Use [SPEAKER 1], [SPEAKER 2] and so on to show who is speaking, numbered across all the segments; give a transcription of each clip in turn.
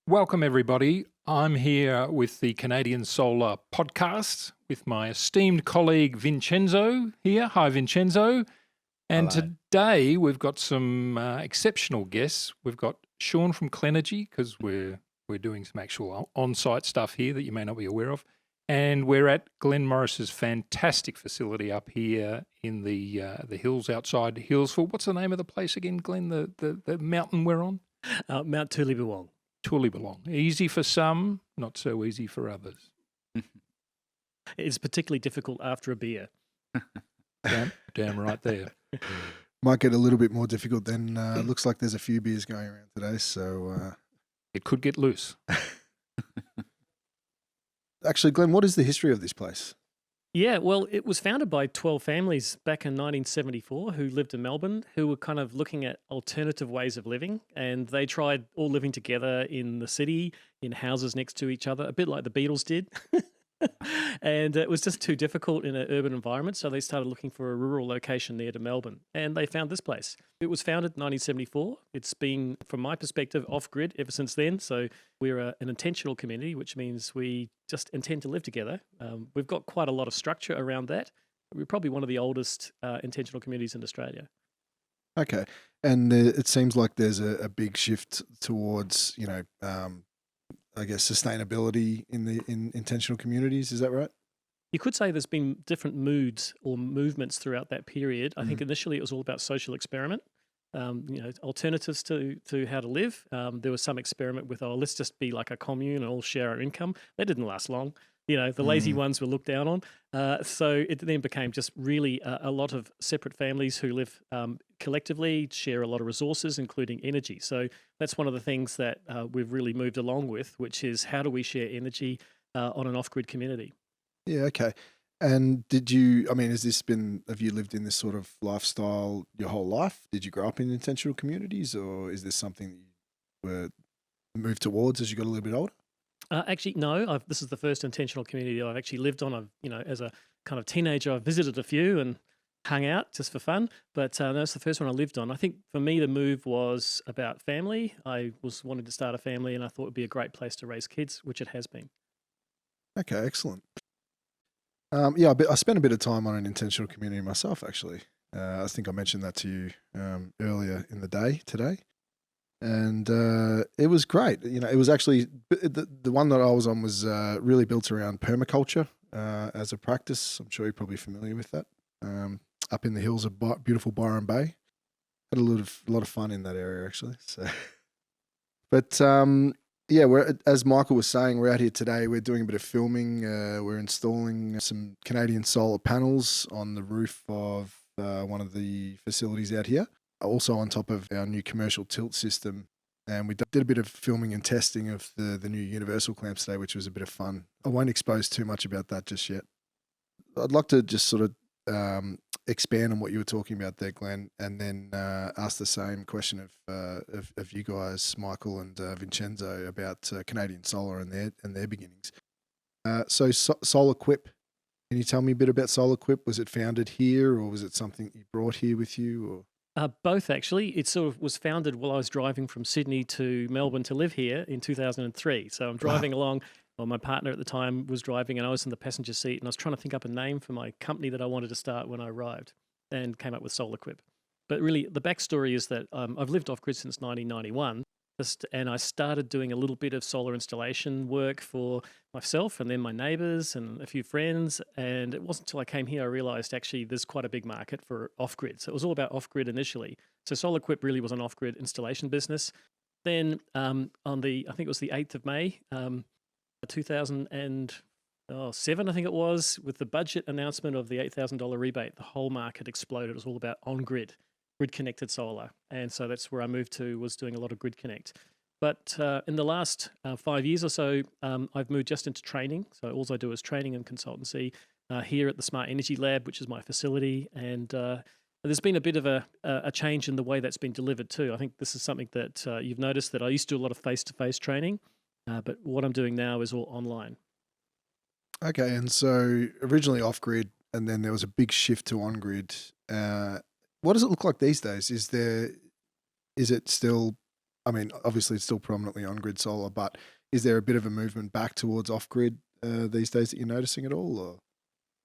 [SPEAKER 1] Welcome, everybody. I'm here with the Canadian Solar Podcast with my esteemed colleague Vincenzo here. Hi, Vincenzo. And
[SPEAKER 2] Hello.
[SPEAKER 1] today we've got some exceptional guests. We've got Sean from Clenergy because we're doing some actual on-site stuff here that you may not be aware of. And we're at Glen Morris's fantastic facility up here in the hills outside Hillsville. What's the name of the place again, Glen? The mountain we're on?
[SPEAKER 3] Mount Tulibawong.
[SPEAKER 1] Tulibawong. Easy for some, not so easy for others.
[SPEAKER 3] It's particularly difficult after a beer.
[SPEAKER 1] Damn right there.
[SPEAKER 2] Might get a little bit more difficult then. Looks like there's a few beers going around today, so...
[SPEAKER 1] It could get loose.
[SPEAKER 2] Actually, Glenn, what is the history of this place?
[SPEAKER 3] Yeah, well, it was founded by 12 families back in 1974 who lived in Melbourne, who were kind of looking at alternative ways of living. And they tried all living together in the city, in houses next to each other, a bit like the Beatles did. And it was just too difficult in an urban environment. So they started looking for a rural location near to Melbourne. And they found this place. It was founded in 1974. It's been, from my perspective, off-grid ever since then. So we're an intentional community, which means we just intend to live together. We've got quite a lot of structure around that. We're probably one of the oldest intentional communities in Australia.
[SPEAKER 2] Okay. And it seems like there's a big shift towards, I guess, sustainability in intentional communities. Is that right?
[SPEAKER 3] You could say there's been different moods or movements throughout that period. I think initially it was all about social experiment, alternatives to how to live. There was some experiment with, let's just be like a commune and all share our income. That didn't last long. The lazy ones were looked down on. So it then became just really a lot of separate families who live collectively, share a lot of resources, including energy. So that's one of the things that we've really moved along with, which is how do we share energy on an off-grid community?
[SPEAKER 2] Yeah, okay. And have you lived in this sort of lifestyle your whole life? Did you grow up in intentional communities, or is this something that you were moved towards as you got a little bit older?
[SPEAKER 3] Actually, no. This is the first intentional community I've actually lived on. As a kind of teenager, I visited a few and hung out just for fun. But that's the first one I lived on. I think for me, the move was about family. I was wanting to start a family, and I thought it would be a great place to raise kids, which it has been.
[SPEAKER 2] Okay, excellent. I spent a bit of time on an intentional community myself, actually. I think I mentioned that to you earlier in the day today. And it was great. It was actually, the one that I was on was really built around permaculture as a practice. I'm sure you're probably familiar with that. Up in the hills of beautiful Byron Bay. Had a lot of fun in that area, actually. So, but as Michael was saying, we're out here today. We're doing a bit of filming. We're installing some Canadian solar panels on the roof of one of the facilities out here. Also on top of our new commercial tilt system. And we did a bit of filming and testing of the new universal clamps today, which was a bit of fun. I won't expose too much about that just yet. I'd like to just sort of expand on what you were talking about there, Glenn, and then ask the same question of you guys, Michael and Vincenzo, about Canadian Solar and their beginnings. So Solar Quip, can you tell me a bit about Solar Quip? Was it founded here, or was it something you brought here with you? Or
[SPEAKER 3] both, actually. It sort of was founded while I was driving from Sydney to Melbourne to live here in 2003. So I'm driving along. Well, my partner at the time was driving and I was in the passenger seat, and I was trying to think up a name for my company that I wanted to start when I arrived, and came up with Solar Quip. But really, the backstory is that I've lived off-grid since 1991. And I started doing a little bit of solar installation work for myself and then my neighbors and a few friends. And it wasn't until I came here I realized actually there's quite a big market for off-grid. So it was all about off-grid initially. So Solar Quip really was an off-grid installation business. Then I think it was the 8th of May, 2007, I think it was, with the budget announcement of the $8,000 rebate, the whole market exploded. It was all about on-grid. Grid-connected solar. And so that's where I moved to, was doing a lot of grid connect. But in the last 5 years or so, I've moved just into training. So all I do is training and consultancy here at the Smart Energy Lab, which is my facility. And there's been a bit of a change in the way that's been delivered too. I think this is something that you've noticed, that I used to do a lot of face-to-face training, but what I'm doing now is all online.
[SPEAKER 2] Okay, and so originally off-grid, and then there was a big shift to on-grid. What does it look like these days? Is it still I mean, obviously it's still prominently on-grid solar, but is there a bit of a movement back towards off-grid these days that you're noticing at all? Or?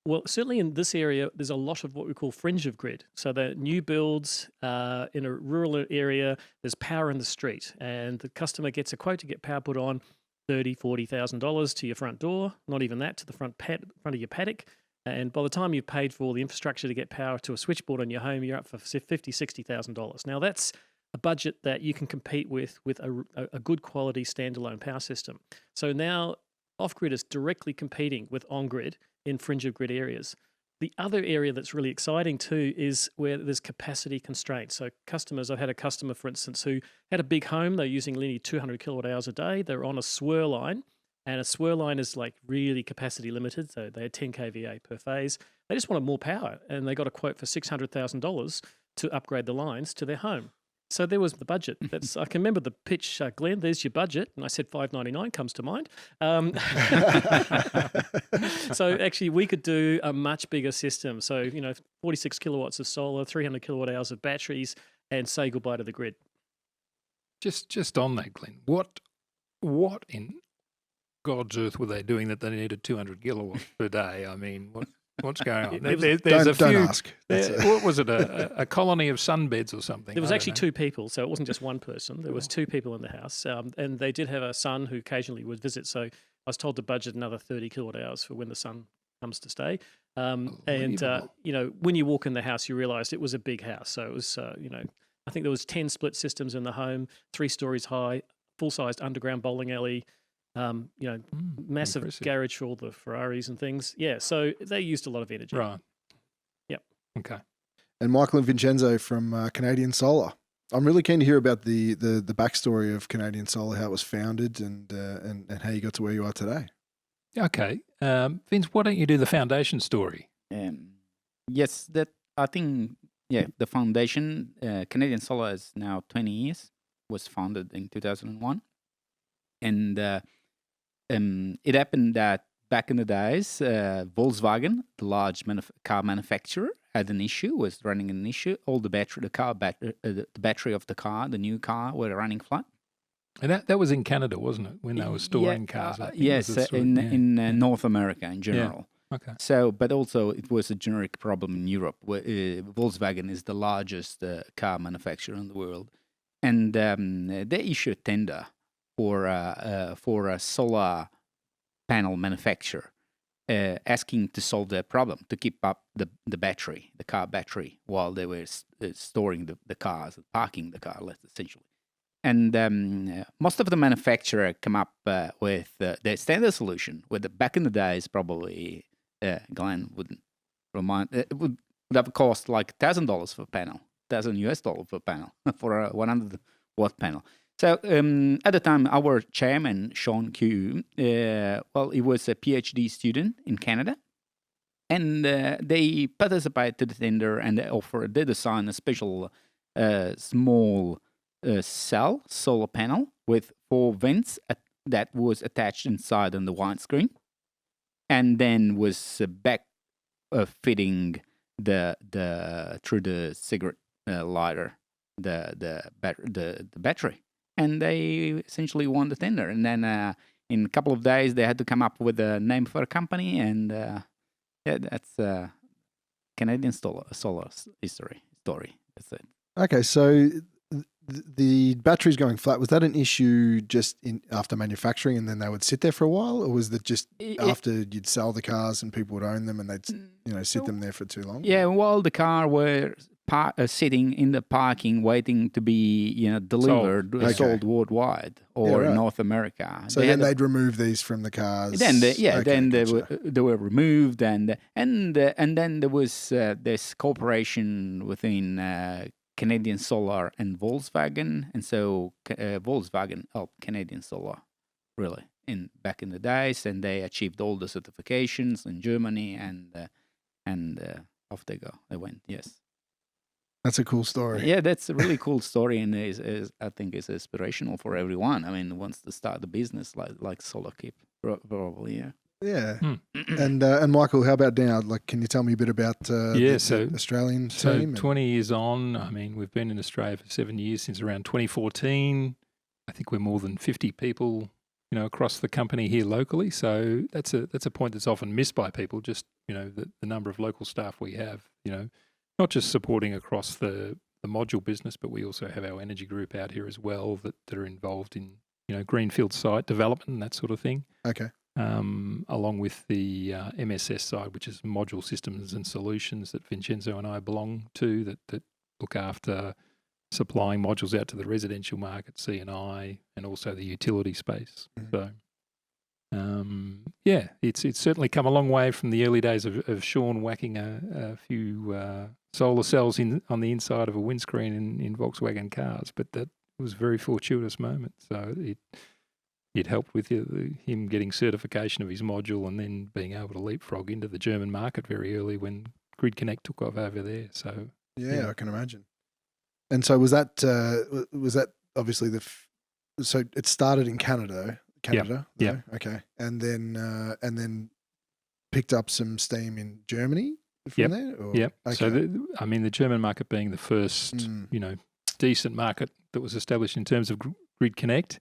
[SPEAKER 3] Well, certainly in this area, there's a lot of what we call fringe of grid. So the new builds in a rural area, there's power in the street, and the customer gets a quote to get power put on $30,000-$40,000 to your front door, not even that, to the front of your paddock. And by the time you've paid for all the infrastructure to get power to a switchboard on your home, you're up for $50,000-$60,000. Now that's a budget that you can compete with a good quality standalone power system. So now off-grid is directly competing with on-grid in fringe of grid areas. The other area that's really exciting too is where there's capacity constraints. So I've had a customer, for instance, who had a big home. They're using linear 200 kilowatt hours a day. They're on a swirl line, and a swirl line is like really capacity limited. So they had 10 kVA per phase. They just wanted more power, and they got a quote for $600,000 to upgrade the lines to their home. So there was the budget. I can remember the pitch, Glen, there's your budget. And I said $599 comes to mind. So actually we could do a much bigger system. So, 46 kilowatts of solar, 300 kilowatt hours of batteries, and say goodbye to the grid.
[SPEAKER 1] Just on that, Glen, what in God's earth were they doing that they needed 200 kilowatts per day? I mean, what's going on?
[SPEAKER 2] Don't ask.
[SPEAKER 1] What was it? A colony of sunbeds or something?
[SPEAKER 3] There was actually two people, so it wasn't just one person. There was two people in the house, and they did have a son who occasionally would visit. So I was told to budget another 30 kilowatt hours for when the son comes to stay. And when you walk in the house, you realise it was a big house. So it was, I think there was 10 split systems in the home, 3 stories high, full-sized underground bowling alley. Massive
[SPEAKER 1] impressive.
[SPEAKER 3] garage for all the Ferraris and things. Yeah, so they used a lot of energy.
[SPEAKER 1] Right.
[SPEAKER 3] Yep.
[SPEAKER 1] Okay.
[SPEAKER 2] And Michael and Vincenzo from Canadian Solar. I'm really keen to hear about the backstory of Canadian Solar, how it was founded, and how you got to where you are today.
[SPEAKER 1] Okay. Vince, why don't you do the foundation story?
[SPEAKER 4] Yes, I think the foundation, Canadian Solar, is now 20 years. Was founded in 2001, and it happened that back in the days, Volkswagen, the large car manufacturer, had an issue, was running an issue. All the battery of the car, the new car, were running flat.
[SPEAKER 1] And that was in Canada, wasn't it? When they were storing cars.
[SPEAKER 4] Yes, in North America in general.
[SPEAKER 1] Yeah. Okay.
[SPEAKER 4] So, but also it was a generic problem in Europe, where Volkswagen is the largest car manufacturer in the world, and they issued a tender for a solar panel manufacturer, asking to solve their problem, to keep up the battery, the car battery, while they were storing the cars, parking the car, essentially. And most of the manufacturer come up with their standard solution, back in the days, probably Glen wouldn't remind, it would have cost like $1,000 for a panel, $1,000 per panel for a 100-watt panel. So at the time, our chairman, Sean Q, he was a PhD student in Canada, and they participated to the tender, and they designed a special small solar panel with 4 vents that was attached inside on the windscreen, and then was back fitting through the cigarette lighter the battery. And they essentially won the tender. And then in a couple of days, they had to come up with a name for a company. And that's Canadian solar history story. That's it.
[SPEAKER 2] Okay, so the batteries going flat, was that an issue just after manufacturing and then they would sit there for a while? Or was that just after you'd sell the cars and people would own them and they'd sit them there for too long?
[SPEAKER 4] Yeah, while the car were sitting in the parking waiting to be delivered, sold worldwide or in North America.
[SPEAKER 2] So then they'd remove these from the cars.
[SPEAKER 4] Then they were removed, and then there was this cooperation within Canadian Solar and Volkswagen, and so Volkswagen helped Canadian Solar really back in the days, and they achieved all the certifications in Germany, and off they go. They went. Yes.
[SPEAKER 2] That's a cool story.
[SPEAKER 4] Yeah, that's a really cool story, and I think is inspirational for everyone. I mean, wants to start the business like Solar Keep, probably. Yeah.
[SPEAKER 2] Yeah. And Michael, how about now? Like, can you tell me a bit about the Australian team?
[SPEAKER 1] So 20 years on, I mean, we've been in Australia for 7 years, since around 2014. I think we're more than 50 people, across the company here locally. So that's a point that's often missed by people. Just the number of local staff we have. Not just supporting across the module business, but we also have our energy group out here as well that are involved in greenfield site development and that sort of thing.
[SPEAKER 2] Okay.
[SPEAKER 1] Along with the MSS side, which is module systems and solutions that Vincenzo and I belong to, that look after supplying modules out to the residential market, C&I, and also the utility space. So, it's certainly come a long way from the early days of Sean whacking a few solar cells on the inside of a windscreen in Volkswagen cars, but that was a very fortuitous moment. So it helped with him getting certification of his module and then being able to leapfrog into the German market very early when Grid Connect took off over there. So
[SPEAKER 2] yeah. I can imagine. And so was that obviously so it started in Canada?
[SPEAKER 1] Yeah.
[SPEAKER 2] Okay. And then picked up some steam in Germany from there? Or?
[SPEAKER 1] Yep.
[SPEAKER 2] Okay.
[SPEAKER 1] So the German market being the first, decent market that was established in terms of Grid Connect.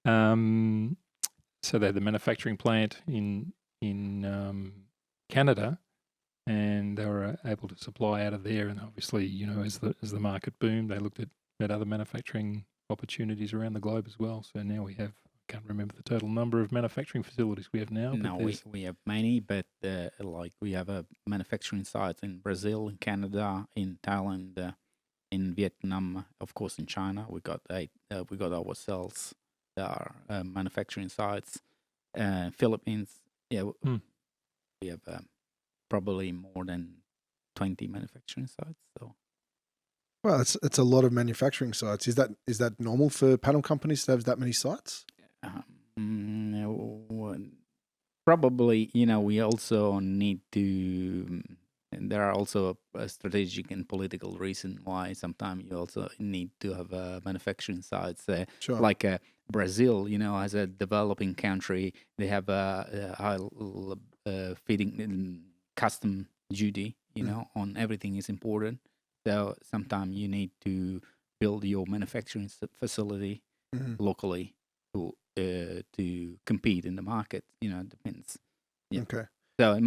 [SPEAKER 1] So they had the manufacturing plant in Canada, and they were able to supply out of there. And obviously, as the market boomed, they looked at other manufacturing opportunities around the globe as well. So now we have, I can't remember the total number of manufacturing facilities we have now.
[SPEAKER 4] No, we have many, but we have a manufacturing site in Brazil, in Canada, in Thailand, in Vietnam, of course, in China. We got our cells. There are manufacturing sites. Philippines, we have probably more than 20 manufacturing sites. So,
[SPEAKER 2] well, it's a lot of manufacturing sites. Is that normal for panel companies to have that many sites?
[SPEAKER 4] Probably, we also need to. And there are also a strategic and political reason why sometimes you also need to have manufacturing sites.
[SPEAKER 2] Sure.
[SPEAKER 4] Like Brazil, as a developing country, they have a high feeding custom duty, on everything is important. So sometimes you need to build your manufacturing facility locally to compete in the market. It depends. Yeah.
[SPEAKER 2] Okay.
[SPEAKER 4] So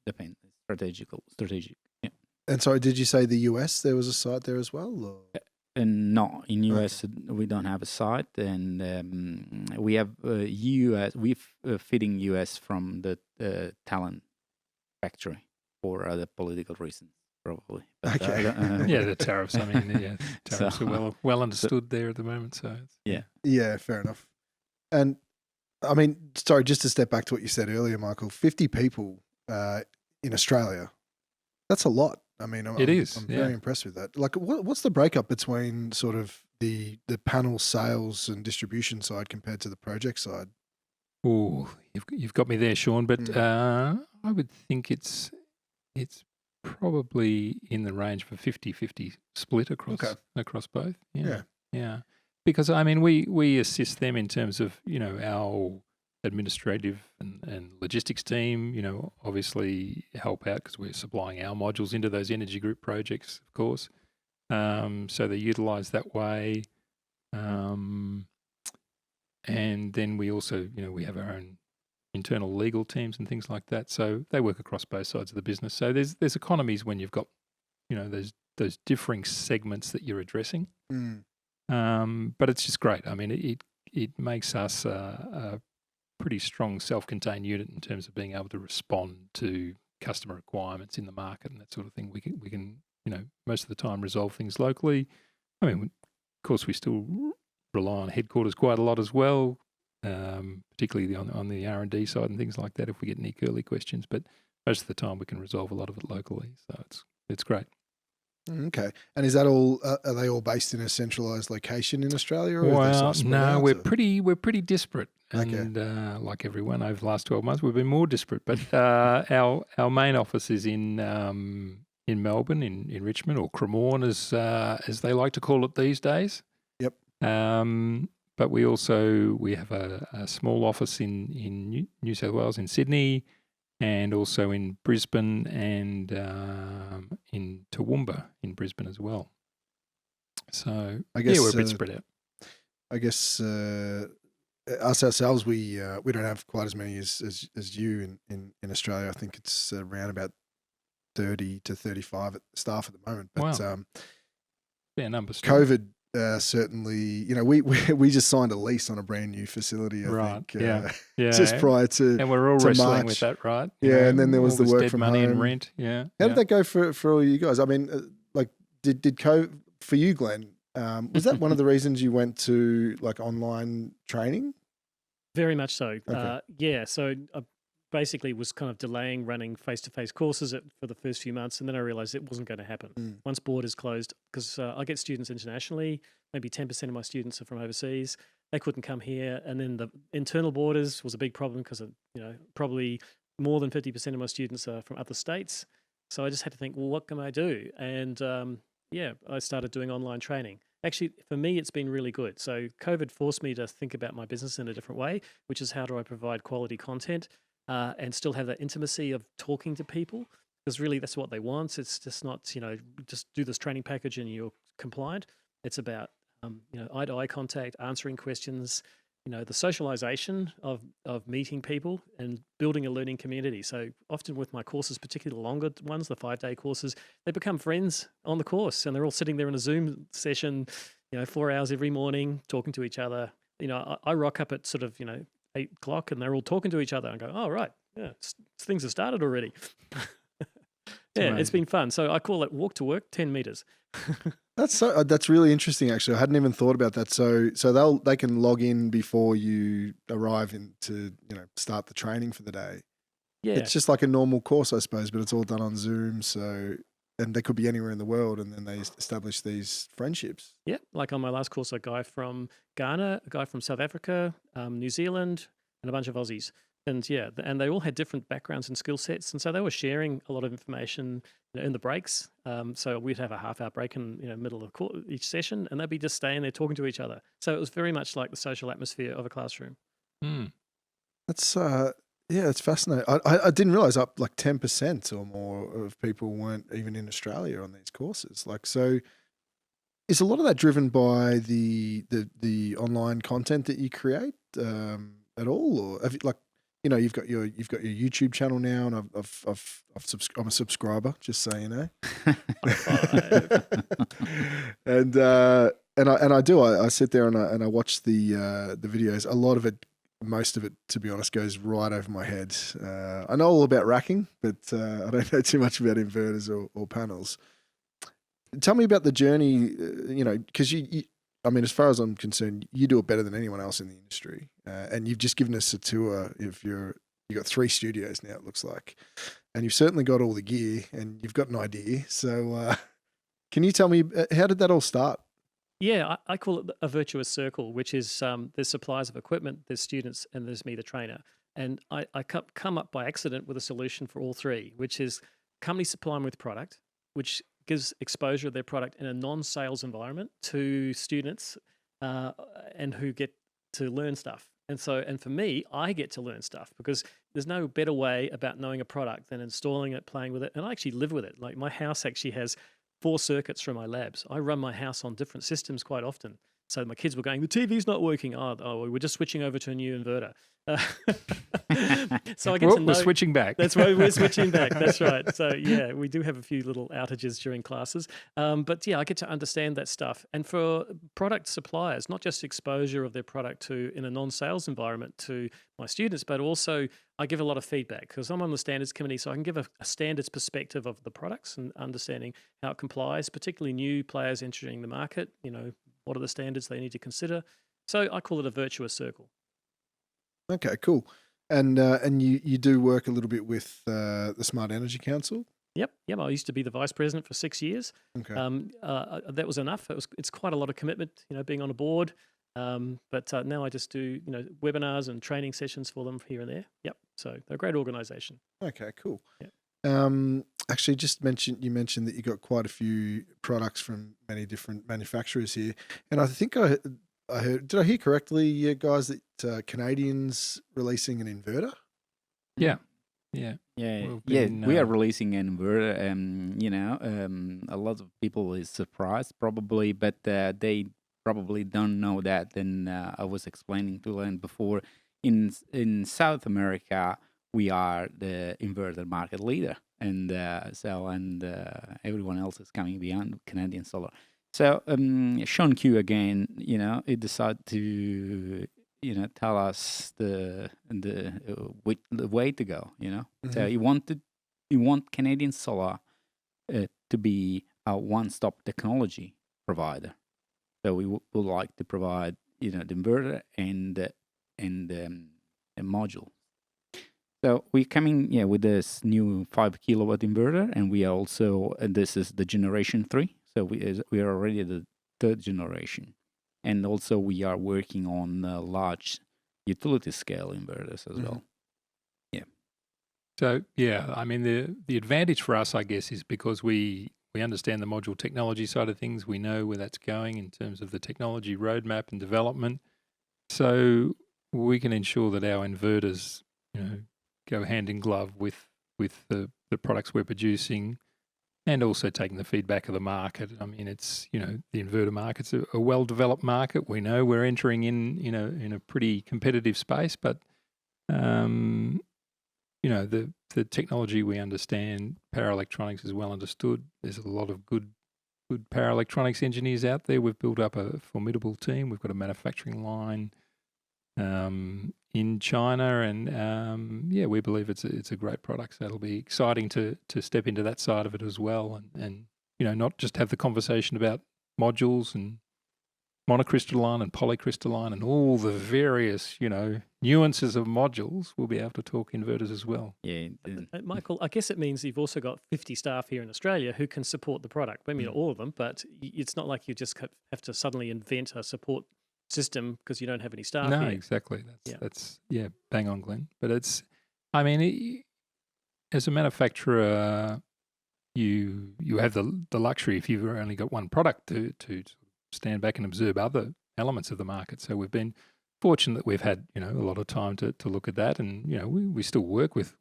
[SPEAKER 4] depends. Strategic. Yeah.
[SPEAKER 2] And so, did you say the US? There was a site there as well, or?
[SPEAKER 4] And no, in US we don't have a site, and we have US. We're feeding US from the talent factory for other political reasons, probably. But,
[SPEAKER 2] Okay.
[SPEAKER 1] The tariffs. I mean, tariffs are well understood there at the moment. So
[SPEAKER 2] yeah, fair enough. And I mean, sorry, just to step back to what you said earlier, Michael. 50 people in Australia. That's a lot. I mean, I'm very impressed with that. Like, what's the breakup between sort of the panel sales and distribution side compared to the project side?
[SPEAKER 1] Oh, you've got me there, Sean. But I would think it's probably in the range of a 50-50 split across both. Yeah. Because I mean, we assist them in terms of our administrative and logistics team, obviously help out because we're supplying our modules into those energy group projects, of course. So they're utilised that way. And then we also, we have our own internal legal teams and things like that. So they work across both sides of the business. So there's economies when you've got, those differing segments that you're addressing. But it's just great. I mean, it makes us a pretty strong self-contained unit in terms of being able to respond to customer requirements in the market and that sort of thing. We can most of the time resolve things locally. I mean, of course, we still rely on headquarters quite a lot as well, particularly on the R&D side and things like that if we get any curly questions. But most of the time we can resolve a lot of it locally. So it's great.
[SPEAKER 2] Okay. And is that all? Are they all based in a centralised location in Australia? Or
[SPEAKER 1] well, no, we're pretty disparate. And like everyone over the last 12 months, we've been more disparate. But our main office is in Melbourne, in Richmond, or Cremorne, as they like to call it these days.
[SPEAKER 2] Yep.
[SPEAKER 1] But we have a small office in New South Wales, in Sydney, and also in Brisbane and in Toowoomba in Brisbane as well. So I guess we're a bit spread out.
[SPEAKER 2] I guess us ourselves, we don't have quite as many as you in Australia. I think it's around about 30 to 35 staff at the moment. But
[SPEAKER 1] Wow. Yeah, numbers. Still.
[SPEAKER 2] COVID certainly, you know, we just signed a lease on a brand new facility. I think,
[SPEAKER 1] Yeah.
[SPEAKER 2] just prior to
[SPEAKER 1] and we're all
[SPEAKER 2] to
[SPEAKER 1] wrestling
[SPEAKER 2] March.
[SPEAKER 1] with that, right?
[SPEAKER 2] Yeah, and then there was
[SPEAKER 1] all
[SPEAKER 2] the
[SPEAKER 1] this
[SPEAKER 2] work
[SPEAKER 1] dead
[SPEAKER 2] from
[SPEAKER 1] money and
[SPEAKER 2] home.
[SPEAKER 1] rent. Yeah.
[SPEAKER 2] How did that go for all you guys? I mean, like, did COVID for you, Glenn? Was that one of the reasons you went to like online training?
[SPEAKER 3] Very much so.
[SPEAKER 2] Okay.
[SPEAKER 3] Yeah. So I basically was kind of delaying running face-to-face courses for the first few months, and then I realized it wasn't going to happen once borders closed, because I get students internationally. Maybe 10% of my students are from overseas. They couldn't come here, and then the internal borders was a big problem because probably more than 50% of my students are from other states. So I just had to think, well, what can I do? And I started doing online training. Actually, for me, it's been really good. So COVID forced me to think about my business in a different way, which is how do I provide quality content and still have that intimacy of talking to people, because really that's what they want. It's just not, just do this training package and you're compliant. It's about, eye-to-eye contact, answering questions, the socialization of meeting people and building a learning community. So often with my courses, particularly the longer ones, the 5-day courses, they become friends on the course, and they're all sitting there in a Zoom session, 4 hours every morning, talking to each other. I rock up at sort of, 8 o'clock, and they're all talking to each other and go, oh, right, yeah, things have started already. Yeah, it's been fun. So I call it walk to work, 10 meters.
[SPEAKER 2] That's really interesting. Actually, I hadn't even thought about that. So they can log in before you arrive to start the training for the day.
[SPEAKER 3] Yeah,
[SPEAKER 2] it's just like a normal course, I suppose, but it's all done on Zoom. So, and they could be anywhere in the world, and then they establish these friendships.
[SPEAKER 3] Yeah, like on my last course, a guy from Ghana, a guy from South Africa, New Zealand, and a bunch of Aussies. And and they all had different backgrounds and skill sets, and so they were sharing a lot of information in the breaks. So we'd have a half-hour break in middle of each session, and they'd be just staying there talking to each other. So it was very much like the social atmosphere of a classroom.
[SPEAKER 2] That's it's fascinating. I didn't realize up like 10% or more of people weren't even in Australia on these courses. Like, so is a lot of that driven by the online content that you create at all, or have you, like, you've got your YouTube channel now, and I'm a subscriber, just so you know. and I sit there and I watch the videos. Most of it, to be honest, goes right over my head. I know all about racking, but I don't know too much about inverters or panels. Tell me about the journey, because I mean, as far as I'm concerned, you do it better than anyone else in the industry. And you've just given us a tour. You've got 3 studios now, it looks like. And you've certainly got all the gear, and you've got an idea. So can you tell me, how did that all start?
[SPEAKER 3] Yeah, I call it a virtuous circle, which is there's suppliers of equipment, there's students, and there's me, the trainer. And I come up by accident with a solution for all 3, which is companies supply them with product, which gives exposure of their product in a non-sales environment to students and who get to learn stuff. And for me, I get to learn stuff, because there's no better way about knowing a product than installing it, playing with it. And I actually live with it. Like, my house actually has 4 circuits from my labs. I run my house on different systems quite often. So my kids were going, the TV's not working. Oh, we're just switching over to a new inverter. So I get to know.
[SPEAKER 1] We're switching back.
[SPEAKER 3] That's right, we're switching back. That's right. So yeah, we do have a few little outages during classes. But yeah, I get to understand that stuff. And for product suppliers, not just exposure of their product in a non-sales environment to my students, but also I give a lot of feedback, because I'm on the standards committee, so I can give a standards perspective of the products and understanding how it complies, particularly new players entering the market. What are the standards they need to consider? So I call it a virtuous circle.
[SPEAKER 2] Okay, cool. And you do work a little bit with the Smart Energy Council?
[SPEAKER 3] Yep. I used to be the vice president for 6 years.
[SPEAKER 2] Okay.
[SPEAKER 3] That was enough. It's quite a lot of commitment, being on a board. But now I just do, webinars and training sessions for them here and there. Yep. So they're a great organization.
[SPEAKER 2] Okay, cool.
[SPEAKER 3] Yep.
[SPEAKER 2] Actually, you mentioned that you got quite a few products from many different manufacturers here, and I think I heard. Did I hear correctly, guys, that Canadians releasing an inverter?
[SPEAKER 1] Yeah.
[SPEAKER 4] We are releasing an inverter. A lot of people is surprised probably, but they probably don't know that, and I was explaining to Glen before. In South America, we are the inverter market leader, and everyone else is coming behind Canadian Solar. So Sean Q again, he decided to tell us the way to go. So he want Canadian Solar to be a one-stop technology provider. So we would like to provide the inverter and a module. So we're coming with this new 5 kilowatt inverter, and we are also this is the generation 3. So we are already the 3rd generation, and also we are working on large utility scale inverters as well. Yeah.
[SPEAKER 1] So I mean the advantage for us, I guess, is because we understand the module technology side of things. We know where that's going in terms of the technology roadmap and development. So we can ensure that our inverters, go hand in glove with the products we're producing, and also taking the feedback of the market. I mean, it's the inverter market's a well-developed market. We know we're entering in a pretty competitive space, but the technology we understand, power electronics is well understood. There's a lot of good power electronics engineers out there. We've built up a formidable team. We've got a manufacturing line in China, and we believe it's a great product. So it'll be exciting to step into that side of it as well, and not just have the conversation about modules and monocrystalline and polycrystalline and all the various nuances of modules. We'll be able to talk inverters as well.
[SPEAKER 4] Yeah,
[SPEAKER 3] Michael, I guess it means you've also got 50 staff here in Australia who can support the product. I mean, not all of them, but it's not like you just have to suddenly invent a support system because you don't have any staff
[SPEAKER 1] No,
[SPEAKER 3] here.
[SPEAKER 1] exactly. That's bang on, Glenn. But as a manufacturer, you have the luxury, if you've only got one product, to stand back and observe other elements of the market. So we've been fortunate that we've had a lot of time to look at that, and we still work with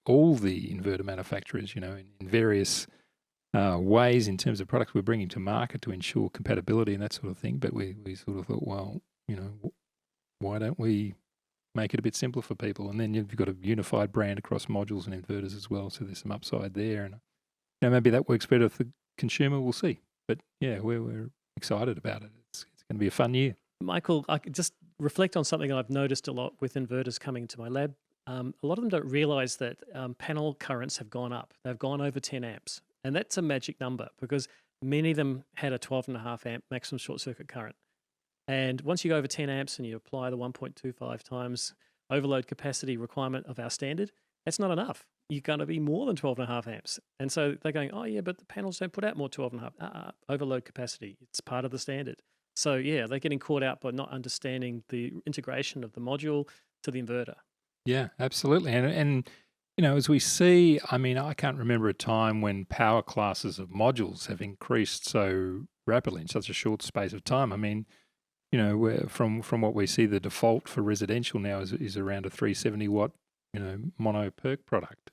[SPEAKER 1] all the inverter manufacturers in various ways in terms of products we're bringing to market to ensure compatibility and that sort of thing. But we sort of thought, well, why don't we make it a bit simpler for people? And then you've got a unified brand across modules and inverters as well. So there's some upside there, and maybe that works better for the consumer. We'll see. But we're excited about it. It's going to be a fun year.
[SPEAKER 3] Michael, I could just reflect on something I've noticed a lot with inverters coming into my lab. A lot of them don't realize that panel currents have gone up. They've gone over 10 amps. And that's a magic number because many of them had a 12.5 amp maximum short circuit current. And once you go over 10 amps and you apply the 1.25 times overload capacity requirement of our standard, that's not enough. You're going to be more than 12.5 amps. And so they're going, oh yeah, but the panels don't put out more 12.5. Overload capacity, it's part of the standard. So they're getting caught out by not understanding the integration of the module to the inverter.
[SPEAKER 1] Yeah, absolutely. And as we see, I can't remember a time when power classes of modules have increased so rapidly in such a short space of time. From what we see, the default for residential now is around a 370 watt, mono PERC product,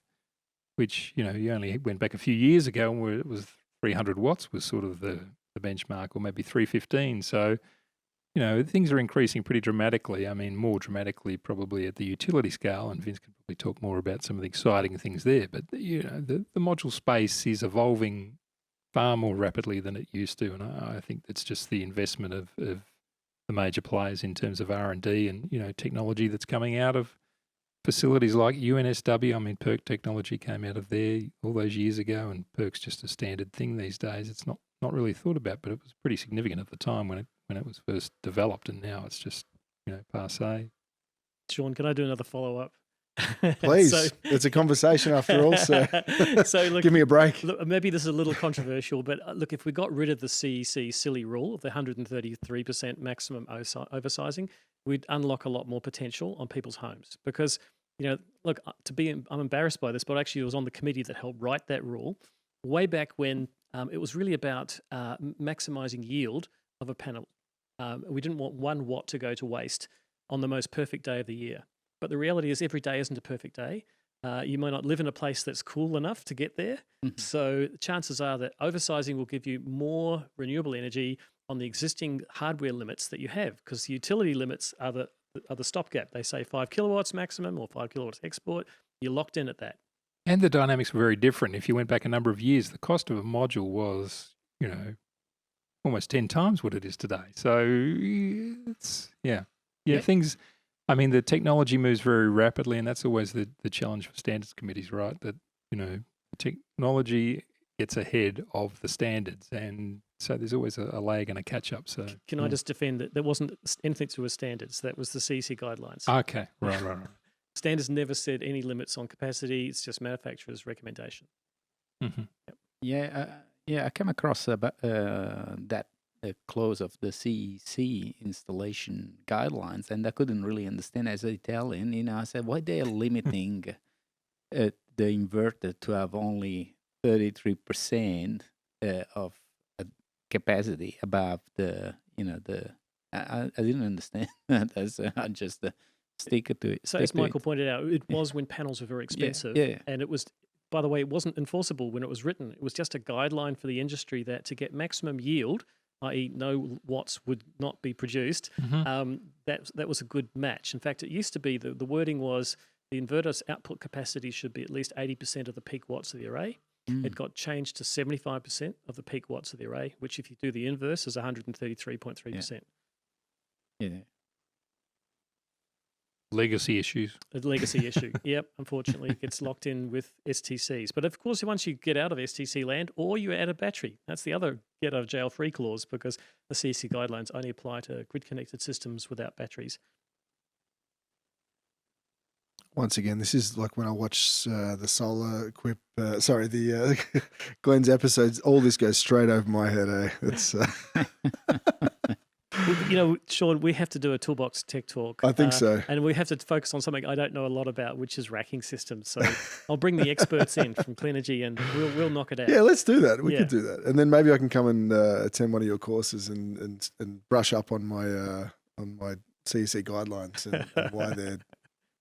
[SPEAKER 1] which, you only went back a few years ago where it was 300 watts was sort of the benchmark, or maybe 315. So, things are increasing pretty dramatically. More dramatically probably at the utility scale, and Vince can probably talk more about some of the exciting things there. But, the module space is evolving far more rapidly than it used to, and I think it's just the investment of the major players in terms of R&D and, technology that's coming out of facilities like UNSW. PERC technology came out of there all those years ago, and PERC's just a standard thing these days. It's not really thought about, but it was pretty significant at the time when it was first developed, and now it's just passé.
[SPEAKER 3] Sean, can I do another follow-up?
[SPEAKER 2] Please, it's a conversation after all, so
[SPEAKER 3] look,
[SPEAKER 2] give me a break.
[SPEAKER 3] Look, maybe this is a little controversial, but look, if we got rid of the CEC silly rule of the 133% maximum oversizing, we'd unlock a lot more potential on people's homes. Because, look, I'm embarrassed by this, but actually I was on the committee that helped write that rule way back when it was really about maximizing yield of a panel. We didn't want 1 watt to go to waste on the most perfect day of the year. But the reality is every day isn't a perfect day. You might not live in a place that's cool enough to get there. Mm-hmm. So chances are that oversizing will give you more renewable energy on the existing hardware limits that you have, because the utility limits are the stopgap. They say 5 kilowatts maximum or 5 kilowatts export. You're locked in at that.
[SPEAKER 1] And the dynamics were very different. If you went back a number of years, the cost of a module was, almost 10 times what it is today. So it's, things, I mean, the technology moves very rapidly, and that's always the challenge for standards committees, right? That, technology gets ahead of the standards, and so there's always a lag and a catch-up. So
[SPEAKER 3] Can I just defend that there wasn't anything to do with standards? That was the CEC guidelines.
[SPEAKER 1] Okay, right.
[SPEAKER 3] Standards never said any limits on capacity. It's just manufacturer's recommendation.
[SPEAKER 1] Mm-hmm.
[SPEAKER 3] Yep.
[SPEAKER 4] I came across that clause of the CEC installation guidelines, and I couldn't really understand as an Italian. I said, why they are limiting the inverter to have only 33% of capacity above the. I didn't understand that. I just stick to it.
[SPEAKER 3] So as Michael pointed out, it was when panels were very expensive, and it was. By the way, it wasn't enforceable when it was written. It was just a guideline for the industry that to get maximum yield, i.e. no watts would not be produced, that was a good match. In fact, it used to be, the wording was the inverter's output capacity should be at least 80% of the peak watts of the array. It got changed to 75% of the peak watts of the array, which if you do the inverse is 133.3%.
[SPEAKER 4] Yeah.
[SPEAKER 1] Legacy issues.
[SPEAKER 3] A legacy issue. Yep, unfortunately, it gets locked in with STCs. But of course, once you get out of STC land or you add a battery, that's the other get out of jail free clause, because the CEC guidelines only apply to grid-connected systems without batteries.
[SPEAKER 2] Once again, this is like when I watch the Solar Equip, the Glen's episodes, all this goes straight over my head, eh? It's...
[SPEAKER 3] Sean, we have to do a Toolbox Tech Talk.
[SPEAKER 2] I think so.
[SPEAKER 3] And we have to focus on something I don't know a lot about, which is racking systems. So I'll bring the experts in from Clenergy and we'll knock it out.
[SPEAKER 2] Yeah, let's do that. We could do that. And then maybe I can come and attend one of your courses and brush up on my CEC guidelines and why they're...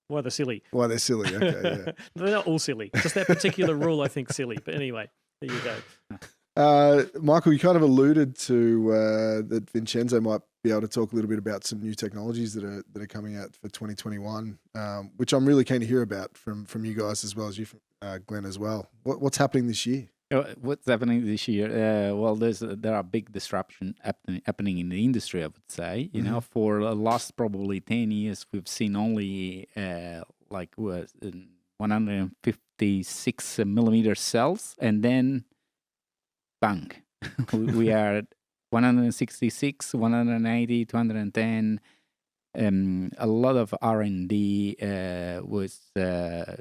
[SPEAKER 3] Why they're silly.
[SPEAKER 2] Why they're silly, okay, yeah.
[SPEAKER 3] They're not all silly. Just that particular rule, I think, silly. But anyway, there you
[SPEAKER 2] go. Michael, you kind of alluded to that Vincenzo might be able to talk a little bit about some new technologies that are coming out for 2021, which I'm really keen to hear about from you guys as well as you, Glen, as well. What's happening this year?
[SPEAKER 4] What's happening this year? There are big disruption happening in the industry, I would say. For the last probably 10 years, we've seen only 156 millimeter cells, and then bang, we are at 166, 180, 210. A lot of R&D was a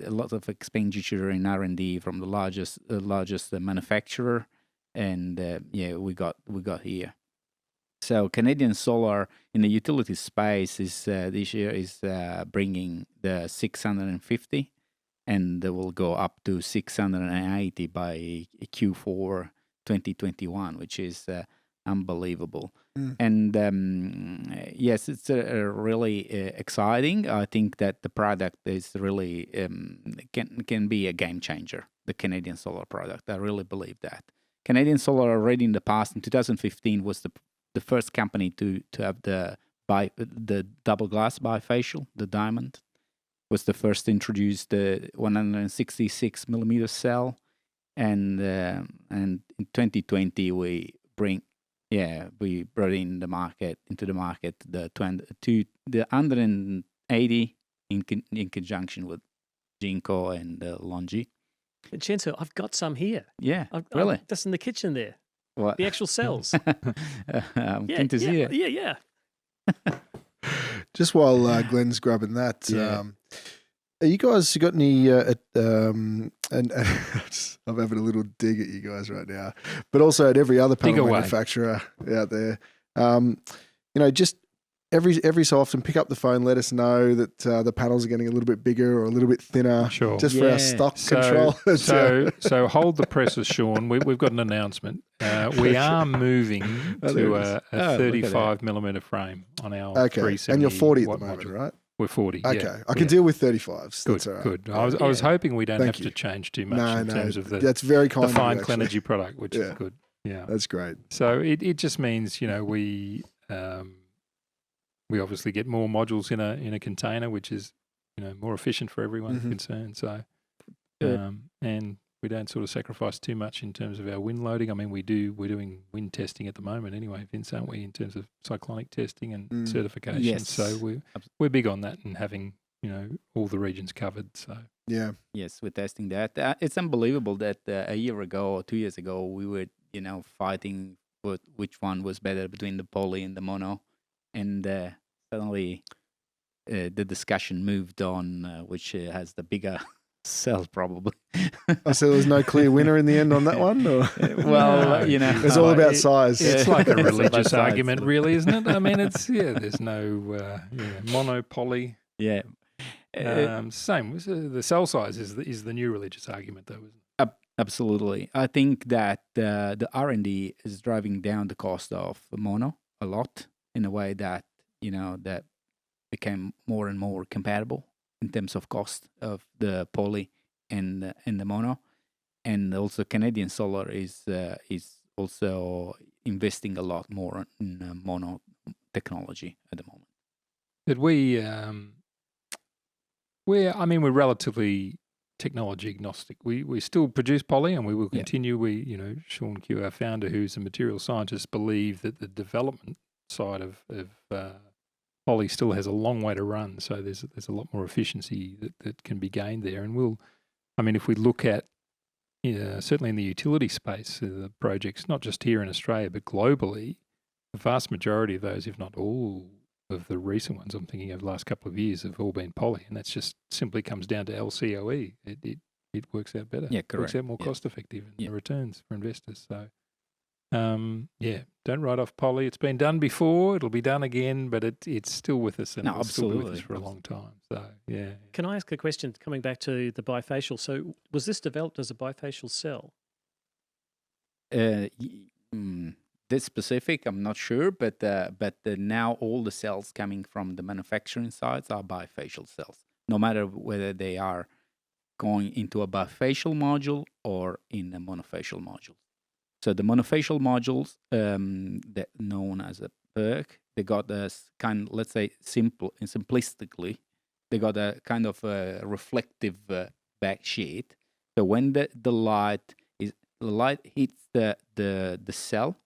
[SPEAKER 4] lot of expenditure in R&D from the largest manufacturer, and we got here. So Canadian Solar in the utility space is this year is bringing the 650, and they will go up to 680 by Q4 2021, which is unbelievable. And yes, it's really exciting. I think that the product is really can be a game changer, the Canadian Solar product. I really believe that. Canadian Solar already in the past, in 2015, was the first company to have the double glass bifacial, the diamond. Was the first to introduce the 166 millimeter cell, and in 2020 we brought into the market the 180 in conjunction with Jinko and Longi.
[SPEAKER 3] Vincenzo, I've got some here.
[SPEAKER 4] Yeah, really?
[SPEAKER 3] Just in the kitchen there.
[SPEAKER 4] What?
[SPEAKER 3] The actual cells.
[SPEAKER 4] I'm keen to see it.
[SPEAKER 3] Yeah.
[SPEAKER 2] Just while Glen's grabbing that, are you guys got any? And I'm having a little dig at you guys right now, but also at every other panel manufacturer out there. Just every so often, pick up the phone, let us know that the panels are getting a little bit bigger or a little bit thinner, just for our stock control.
[SPEAKER 1] So hold the presses, Sean. We've got an announcement. We are moving to a 35 millimeter frame on our 370.
[SPEAKER 2] And you're 40 at the moment,
[SPEAKER 1] module.
[SPEAKER 2] Right?
[SPEAKER 1] We're 40.
[SPEAKER 2] Okay,
[SPEAKER 1] yeah.
[SPEAKER 2] I can deal with 35s.
[SPEAKER 1] Good,
[SPEAKER 2] that's all right.
[SPEAKER 1] good. I was hoping we don't have to change too much in terms of
[SPEAKER 2] that's very kind
[SPEAKER 1] the fine
[SPEAKER 2] of you,
[SPEAKER 1] Clenergy product, which is good. Yeah.
[SPEAKER 2] That's great.
[SPEAKER 1] So it just means, we obviously get more modules in a container, which is, more efficient for everyone
[SPEAKER 2] Mhm.
[SPEAKER 1] concerned. So,
[SPEAKER 4] Uh,
[SPEAKER 1] and we don't sort of sacrifice too much in terms of our wind loading. I mean, we're doing wind testing at the moment anyway, Vince, aren't we, in terms of cyclonic testing and certification.
[SPEAKER 4] Yes.
[SPEAKER 1] So we're big on that and having, all the regions covered. So
[SPEAKER 2] Yeah.
[SPEAKER 4] Yes, we're testing that. It's unbelievable that a year ago or 2 years ago we were, fighting which one was better between the poly and the mono, and suddenly the discussion moved on, which has the bigger cell probably.
[SPEAKER 2] So there was no clear winner in the end on that one? Or?
[SPEAKER 4] Well,
[SPEAKER 1] No,
[SPEAKER 2] It's all about size.
[SPEAKER 1] It's like a
[SPEAKER 4] It's about
[SPEAKER 1] religious
[SPEAKER 4] size.
[SPEAKER 1] argument, really, isn't it? I mean, there's no mono, poly.
[SPEAKER 4] Yeah.
[SPEAKER 1] Same. The cell size is the new religious argument, though, isn't it?
[SPEAKER 4] Absolutely. I think that the R&D is driving down the cost of mono a lot in a way that, that became more and more compatible in terms of cost of the poly and the mono. And also Canadian Solar is also investing a lot more in mono technology at the moment.
[SPEAKER 1] But we're relatively technology agnostic. We still produce poly, and we will
[SPEAKER 4] Yeah.
[SPEAKER 1] continue. Sean Q, our founder, who's a material scientist, believe that the development side of poly still has a long way to run. So there's a lot more efficiency that can be gained there. And if we look at certainly in the utility space, the projects, not just here in Australia, but globally, the vast majority of those, if not all of the recent ones I'm thinking of the last couple of years, have all been poly. And that's just simply comes down to LCOE. It works out better.
[SPEAKER 4] Yeah,
[SPEAKER 1] It works
[SPEAKER 4] correct.
[SPEAKER 1] out more
[SPEAKER 4] Yeah.
[SPEAKER 1] cost effective in
[SPEAKER 4] Yeah.
[SPEAKER 1] the returns for investors. So, don't write off poly. It's been done before. It'll be done again, but it's still with us, and
[SPEAKER 4] No,
[SPEAKER 1] it'll still be with us
[SPEAKER 4] absolutely.
[SPEAKER 1] for a long time. So, yeah.
[SPEAKER 3] Can I ask a question coming back to the bifacial? So was this developed as a bifacial cell?
[SPEAKER 4] This specific, I'm not sure, but now all the cells coming from the manufacturing sites are bifacial cells, no matter whether they are going into a bifacial module or in a monofacial module. So the monofacial modules, that known as a PERC, they got a kind, let's say, simplistically, they got a kind of a reflective back sheet. So when the light hits the cell,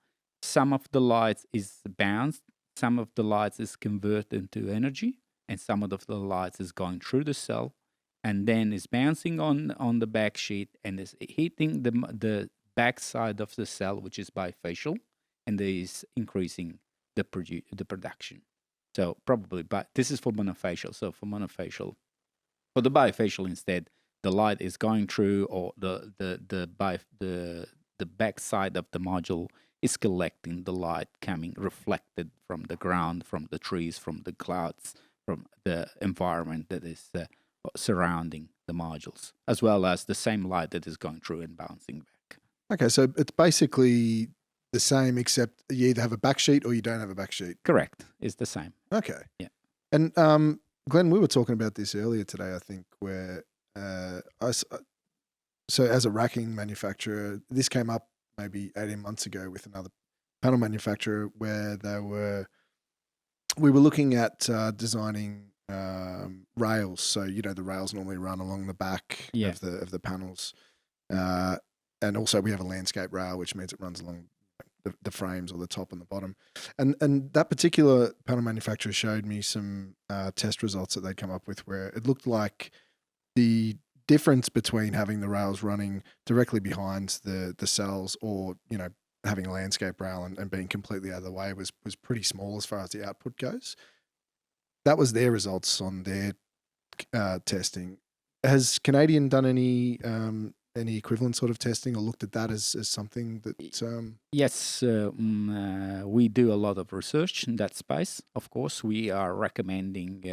[SPEAKER 4] some of the light is bounced, some of the light is converted into energy, and some of the light is going through the cell, and then is bouncing on the back sheet and is hitting the back side of the cell, which is bifacial, and is increasing the production. So probably, but this is for monofacial. So for the bifacial instead, the light is going through, or the back side of the module is collecting the light coming reflected from the ground, from the trees, from the clouds, from the environment that is surrounding the modules, as well as the same light that is going through and bouncing back.
[SPEAKER 2] Okay, so it's basically the same, except you either have a back sheet or you don't have a back sheet.
[SPEAKER 4] Correct. It's the same.
[SPEAKER 2] Okay.
[SPEAKER 4] Yeah.
[SPEAKER 2] And Glenn, we were talking about this earlier today, I think, where so as a racking manufacturer, this came up maybe 18 months ago with another panel manufacturer where we were looking at designing rails. So, the rails normally run along the back of the panels. And also we have a landscape rail, which means it runs along the frames, or the top and the bottom. And that particular panel manufacturer showed me some test results that they'd come up with, where it looked like the difference between having the rails running directly behind the cells, or having a landscape rail and being completely out of the way was pretty small as far as the output goes. That was their results on their testing. Has Canadian done any equivalent sort of testing, or looked at that as something that?
[SPEAKER 4] Yes, we do a lot of research in that space. Of course, we are recommending.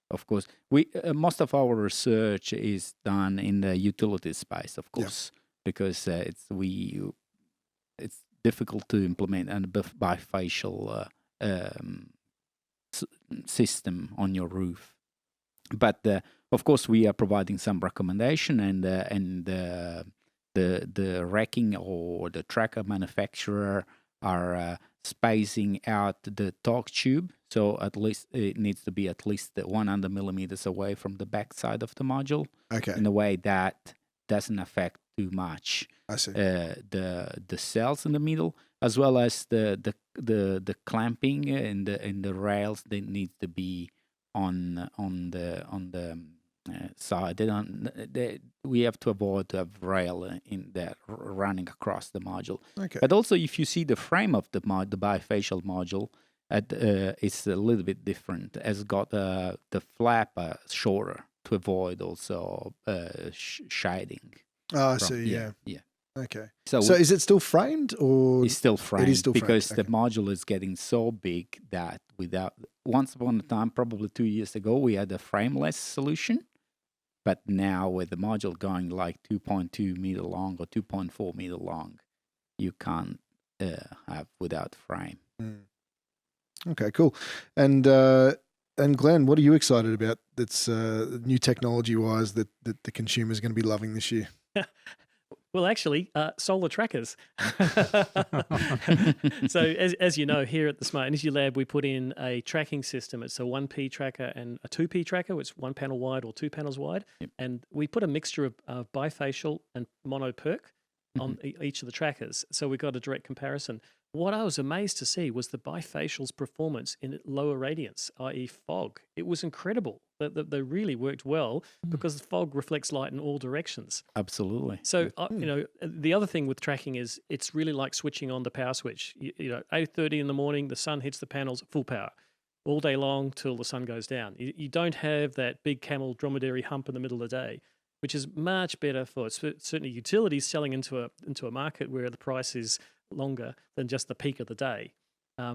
[SPEAKER 4] Of course, we most of our research is done in the utility space, of course, because it's difficult to implement a bifacial system on your roof. But of course, we are providing some recommendation, and the racking or the tracker manufacturer are spacing out the torque tube, so at least it needs to be at least 100 millimeters away from the back side of the module,
[SPEAKER 2] Okay.
[SPEAKER 4] in a way that doesn't affect too much
[SPEAKER 2] I see.
[SPEAKER 4] the cells in the middle, as well as the clamping in the rails. They need to be on the side. We have to avoid to have rail in there running across the module.
[SPEAKER 2] Okay.
[SPEAKER 4] But also, if you see the frame of the bifacial module, it's a little bit different. It's got the flap shorter to avoid also shading.
[SPEAKER 2] I see. Yeah. Okay. So is it still framed or
[SPEAKER 4] it's still framed?
[SPEAKER 2] It is still
[SPEAKER 4] because
[SPEAKER 2] framed.
[SPEAKER 4] the module is getting so big that once upon a time, probably 2 years ago, we had a frameless solution. But now with the module going like 2.2 meter long or 2.4 meter long, you can't have without frame.
[SPEAKER 2] Okay, cool. And Glenn, what are you excited about that's new technology-wise that the consumer's going to be loving this year?
[SPEAKER 3] Well, actually, solar trackers. So as you know, here at the Smart Energy Lab, we put in a tracking system. It's a 1P tracker and a 2P tracker, which is 1 panel wide or 2 panels wide.
[SPEAKER 4] Yep.
[SPEAKER 3] And we put a mixture of bifacial and mono perk on each of the trackers. So we got a direct comparison. What I was amazed to see was the bifacial's performance in lower radiance, i.e. fog. It was incredible. They really worked well because the fog reflects light in all directions.
[SPEAKER 4] Absolutely.
[SPEAKER 3] So, the other thing with tracking is it's really like switching on the power switch. 8:30 in the morning, the sun hits the panels, full power, all day long till the sun goes down. You don't have that big camel dromedary hump in the middle of the day, which is much better for certainly utilities selling into a market where the price is longer than just the peak of the day.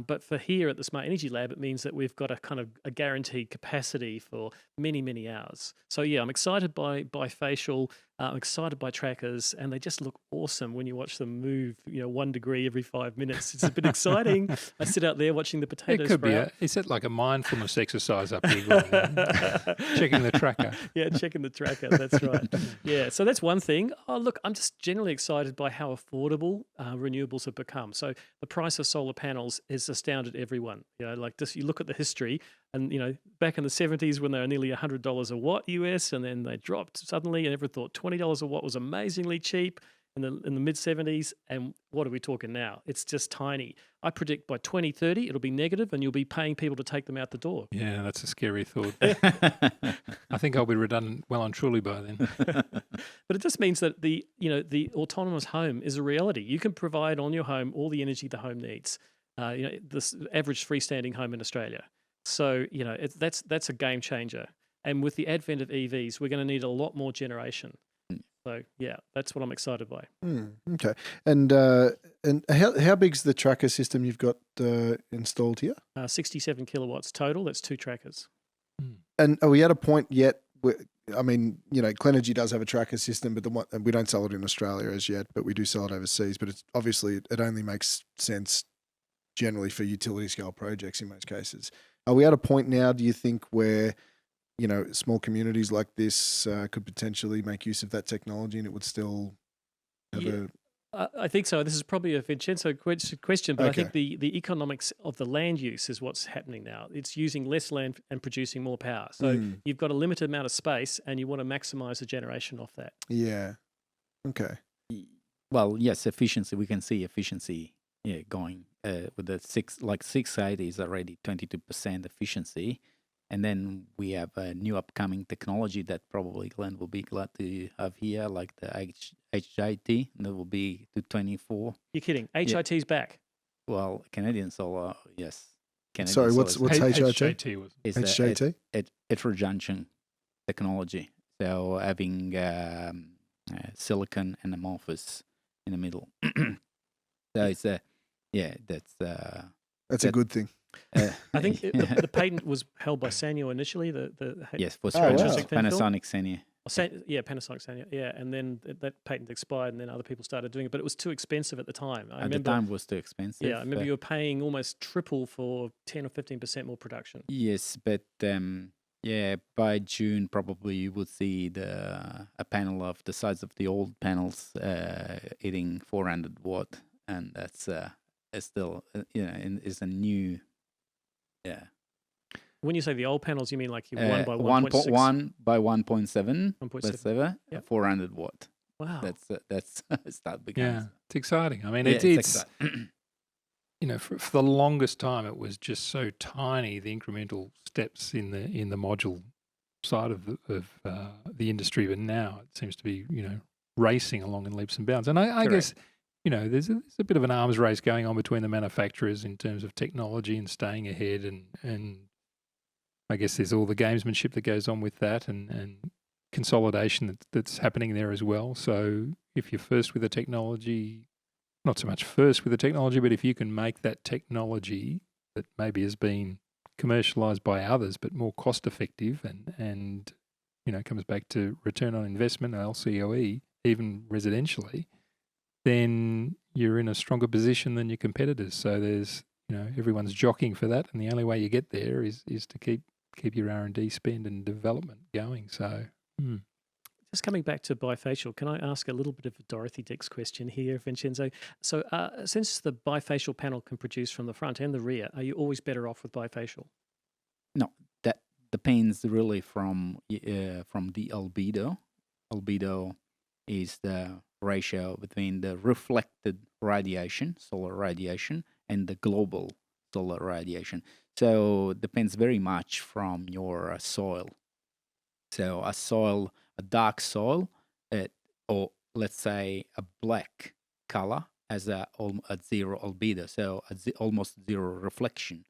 [SPEAKER 3] But for here at the Smart Energy Lab, it means that we've got a kind of a guaranteed capacity for many, many hours. So yeah, I'm excited by bifacial. I'm excited by trackers, and they just look awesome when you watch them move. 1 degree every 5 minutes. It's a bit exciting. I sit out there watching the potatoes.
[SPEAKER 1] It could be. Is it like a mindfulness exercise up here, Glen? Checking the tracker.
[SPEAKER 3] Yeah, checking the tracker. That's right. Yeah, so that's one thing. Oh, look, I'm just generally excited by how affordable renewables have become. So the price of solar panels has astounded everyone. Like this, you look at the history, and back in the 70s when they were nearly $100 a watt US, and then they dropped suddenly, and everyone thought $20 a watt was amazingly cheap in the mid 70s. And what are we talking now? It's just tiny. I predict by 2030 it'll be negative, and you'll be paying people to take them out the door.
[SPEAKER 1] Yeah, that's a scary thought. I think I'll be redundant well and truly by then.
[SPEAKER 3] But it just means that the autonomous home is a reality. You can provide on your home all the energy the home needs. This average freestanding home in Australia. So that's a game changer. And with the advent of EVs, we're going to need a lot more generation. So yeah, that's what I'm excited by.
[SPEAKER 2] Okay. And how big's the tracker system you've got installed here?
[SPEAKER 3] 67 kilowatts total. That's 2 trackers.
[SPEAKER 2] And are we at a point yet where, Clenergy does have a tracker system, but we don't sell it in Australia as yet, but we do sell it overseas. But it's obviously it only makes sense generally for utility scale projects in most cases. Are we at a point now, do you think, where small communities like this could potentially make use of that technology and it would still have
[SPEAKER 3] I think so. This is probably a Vincenzo question, but
[SPEAKER 2] Okay.
[SPEAKER 3] I think the economics of the land use is what's happening now. It's using less land and producing more power. So you've got a limited amount of space and you want to maximize the generation off that.
[SPEAKER 2] Yeah. Okay.
[SPEAKER 4] Well, yes, efficiency. We can see efficiency going with the 680 is already 22% efficiency. And then we have a new upcoming technology that probably Glen will be glad to have here, like the HIT, and that will be to 24.
[SPEAKER 3] You're kidding. HIT's back.
[SPEAKER 4] Well, Canadian Solar, yes.
[SPEAKER 2] Sorry, what's HIT?
[SPEAKER 1] HJT was.
[SPEAKER 4] It's
[SPEAKER 2] HJT?
[SPEAKER 4] heterojunction technology. So having silicon and amorphous in the middle. So it's
[SPEAKER 2] That's a good thing.
[SPEAKER 3] I think the patent was held by Sanyo initially.
[SPEAKER 4] Yes, for
[SPEAKER 2] wow.
[SPEAKER 4] Panasonic Senia.
[SPEAKER 3] Panasonic Sanyo. Yeah, and then that patent expired, and then other people started doing it. But it was too expensive at the time.
[SPEAKER 4] At the time, it was too expensive.
[SPEAKER 3] Yeah, I remember you were paying almost triple for 10 or 15% more production.
[SPEAKER 4] Yes, but Yeah, by June probably you would see a panel of the size of the old panels hitting 400 watt, and that's still is a new
[SPEAKER 3] When you say the old panels, you mean like your 1 by
[SPEAKER 4] 1.1
[SPEAKER 3] 1.6?
[SPEAKER 4] by 1.7,
[SPEAKER 3] 1.7.
[SPEAKER 4] let's say,
[SPEAKER 3] Yep.
[SPEAKER 4] 400 watt.
[SPEAKER 3] Wow.
[SPEAKER 4] That's that becomes.
[SPEAKER 1] Yeah, it's exciting. I mean,
[SPEAKER 4] Yeah,
[SPEAKER 1] it's
[SPEAKER 4] exciting.
[SPEAKER 1] for the longest time it was just so tiny, the incremental steps in the module side of the industry, but now it seems to be racing along in leaps and bounds. And I guess there's a bit of an arms race going on between the manufacturers in terms of technology and staying ahead, and I guess there's all the gamesmanship that goes on with that, and consolidation that's happening there as well. So if you're first with the technology, not so much first with the technology, but if you can make that technology that maybe has been commercialized by others but more cost effective and comes back to return on investment, LCOE, even residentially, then you're in a stronger position than your competitors. So there's everyone's jockeying for that, and the only way you get there is to keep your R&D spend and development going. So
[SPEAKER 3] Just coming back to bifacial, can I ask a little bit of a Dorothy Dix question here, Vincenzo? So since the bifacial panel can produce from the front and the rear, are you always better off with bifacial?
[SPEAKER 4] No, that depends really from the albedo. Albedo is the ratio between the reflected radiation, solar radiation, and the global solar radiation. So it depends very much from your soil. So a dark soil, or let's say a black color, has a zero albedo, so almost zero reflection.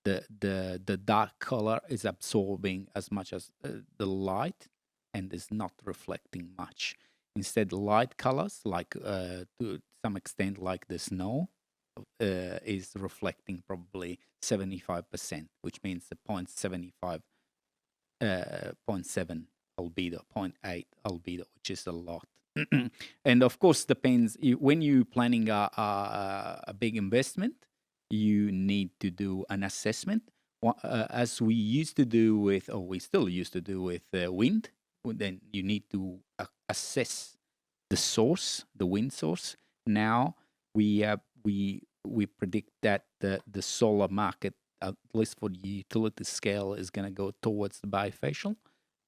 [SPEAKER 4] The dark color is absorbing as much as the light and is not reflecting much. Instead, light colors, like to some extent, like the snow, is reflecting probably 75%, which means the 0.75, 0.7 albedo, 0.8 albedo, which is a lot. And of course, depends when you're planning a big investment. You need to do an assessment, as we used to do with, or we still used to do with wind. Then you need to assess the source, the wind source. Now we predict that the solar market, at least for the utility scale, is going to go towards the bifacial.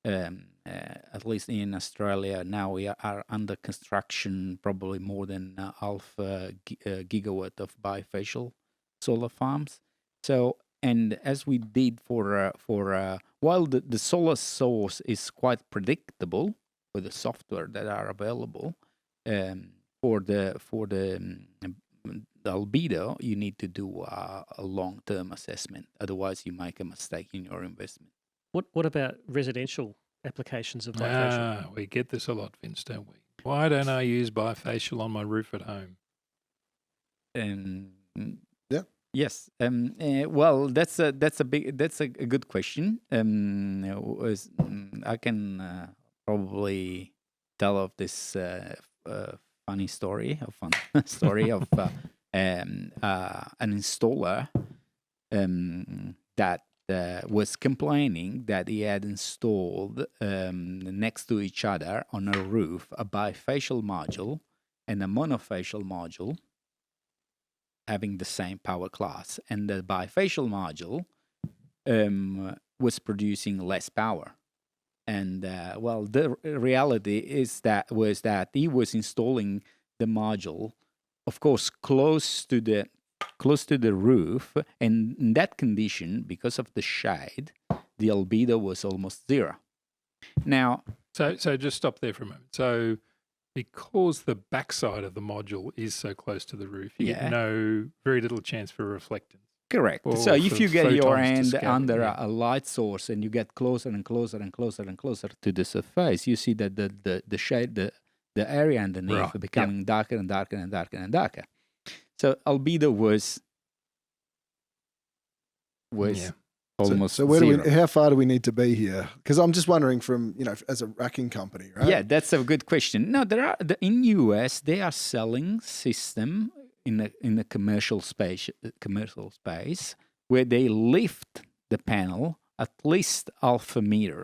[SPEAKER 4] At least in Australia now, we are under construction probably more than half gigawatt of bifacial solar farms. So, and as we did for while the solar source is quite predictable with the software that are available, for the albedo, you need to do a long-term assessment. Otherwise, you make a mistake in your investment.
[SPEAKER 3] What about residential applications of bifacial?
[SPEAKER 1] We get this a lot, Vince, don't we? Why don't I use bifacial on my roof at home?
[SPEAKER 2] Yeah.
[SPEAKER 4] Yes. Well, that's a good question. I can probably tell of this funny story, a fun story of an installer that was complaining that he had installed next to each other on a roof a bifacial module and a monofacial module having the same power class, and the bifacial module was producing less power. And well, the reality was that he was installing the module, of course, close to the roof, and in that condition, because of the shade, the albedo was almost zero. Now,
[SPEAKER 1] so just stop there for a moment. So, because the backside of the module is so close to the roof, you get very little chance for reflectance.
[SPEAKER 4] Correct.
[SPEAKER 1] Or
[SPEAKER 4] so if you get your
[SPEAKER 1] photons to
[SPEAKER 4] hand
[SPEAKER 1] scatter,
[SPEAKER 4] under
[SPEAKER 1] yeah.
[SPEAKER 4] a light source and you get closer and closer and closer and closer to the surface, you see that the shade, the area underneath
[SPEAKER 1] Right.
[SPEAKER 4] becoming darker and darker and darker and darker. So albedo was
[SPEAKER 1] Yeah.
[SPEAKER 4] almost
[SPEAKER 2] So where
[SPEAKER 4] zero.
[SPEAKER 2] how far do we need to be here? Because I'm just wondering from, as a racking company, right?
[SPEAKER 4] Yeah, that's a good question. No, in US they are selling system in the commercial space where they lift the panel at least half a meter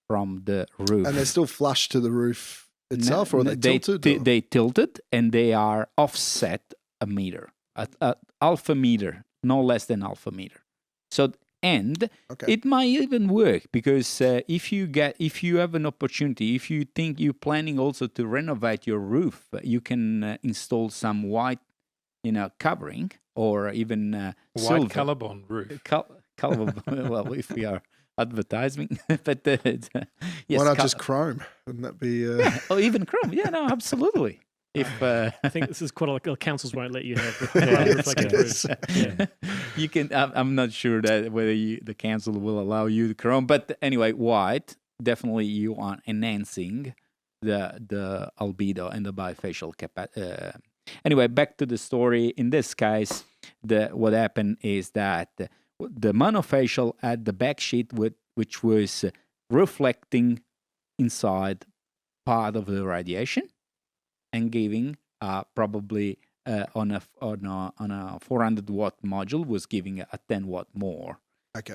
[SPEAKER 4] from the roof.
[SPEAKER 2] And they're still flush to the roof itself, or are they tilted?
[SPEAKER 4] They tilted, and they are offset a meter, at half a meter, no less than half a meter. So, and it might even work because if you have an opportunity, if you think you're planning also to renovate your roof, you can install some white, covering, or even
[SPEAKER 1] White
[SPEAKER 4] silver.
[SPEAKER 1] Colorbond roof.
[SPEAKER 4] Well, if we are advertising, but yes,
[SPEAKER 2] why not just chrome? Wouldn't that be?
[SPEAKER 4] Oh, even chrome? Yeah, no, absolutely. If
[SPEAKER 3] I think this is quite a councils won't let you have reflective roofs.
[SPEAKER 4] Yeah. You can. I'm not sure that whether the council will allow you to chrome, but anyway, white definitely you are enhancing the albedo and the bifacial capacity. Anyway, back to the story. In this case, what happened is that the monofacial had the back sheet which was reflecting inside part of the radiation and giving probably on a 400 watt module was giving a 10 watt more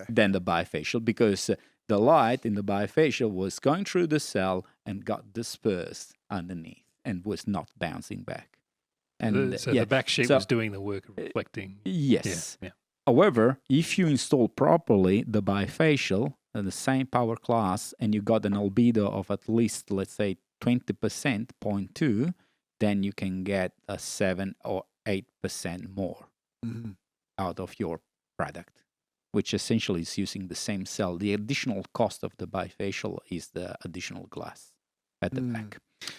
[SPEAKER 4] than the bifacial, because the light in the bifacial was going through the cell and got dispersed underneath and was not bouncing back. And
[SPEAKER 1] the back sheet was doing the work of reflecting.
[SPEAKER 4] Yes.
[SPEAKER 1] Yeah.
[SPEAKER 4] However, if you install properly the bifacial and the same power class, and you got an albedo of at least, let's say, 20%, 0.2, then you can get a 7 or 8% more out of your product, which essentially is using the same cell. The additional cost of the bifacial is the additional glass at the back.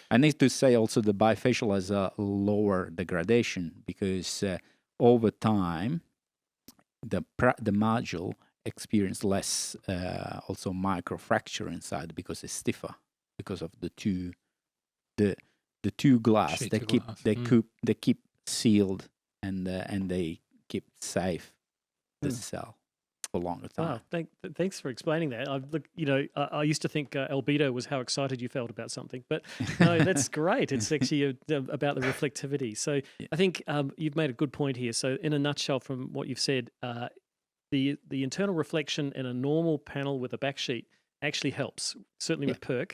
[SPEAKER 4] I need to say also the bifacial has a lower degradation because over time, the module experienced less also microfracture inside because it's stiffer because of the two glass. They keep sealed and they keep safe the cell for longer time.
[SPEAKER 3] Wow, thanks for explaining that. I used to think albedo was how excited you felt about something, but no, that's great. It's actually about the reflectivity. So I think you've made a good point here. So in a nutshell, from what you've said, the internal reflection in a normal panel with a back sheet actually helps, certainly with PERC.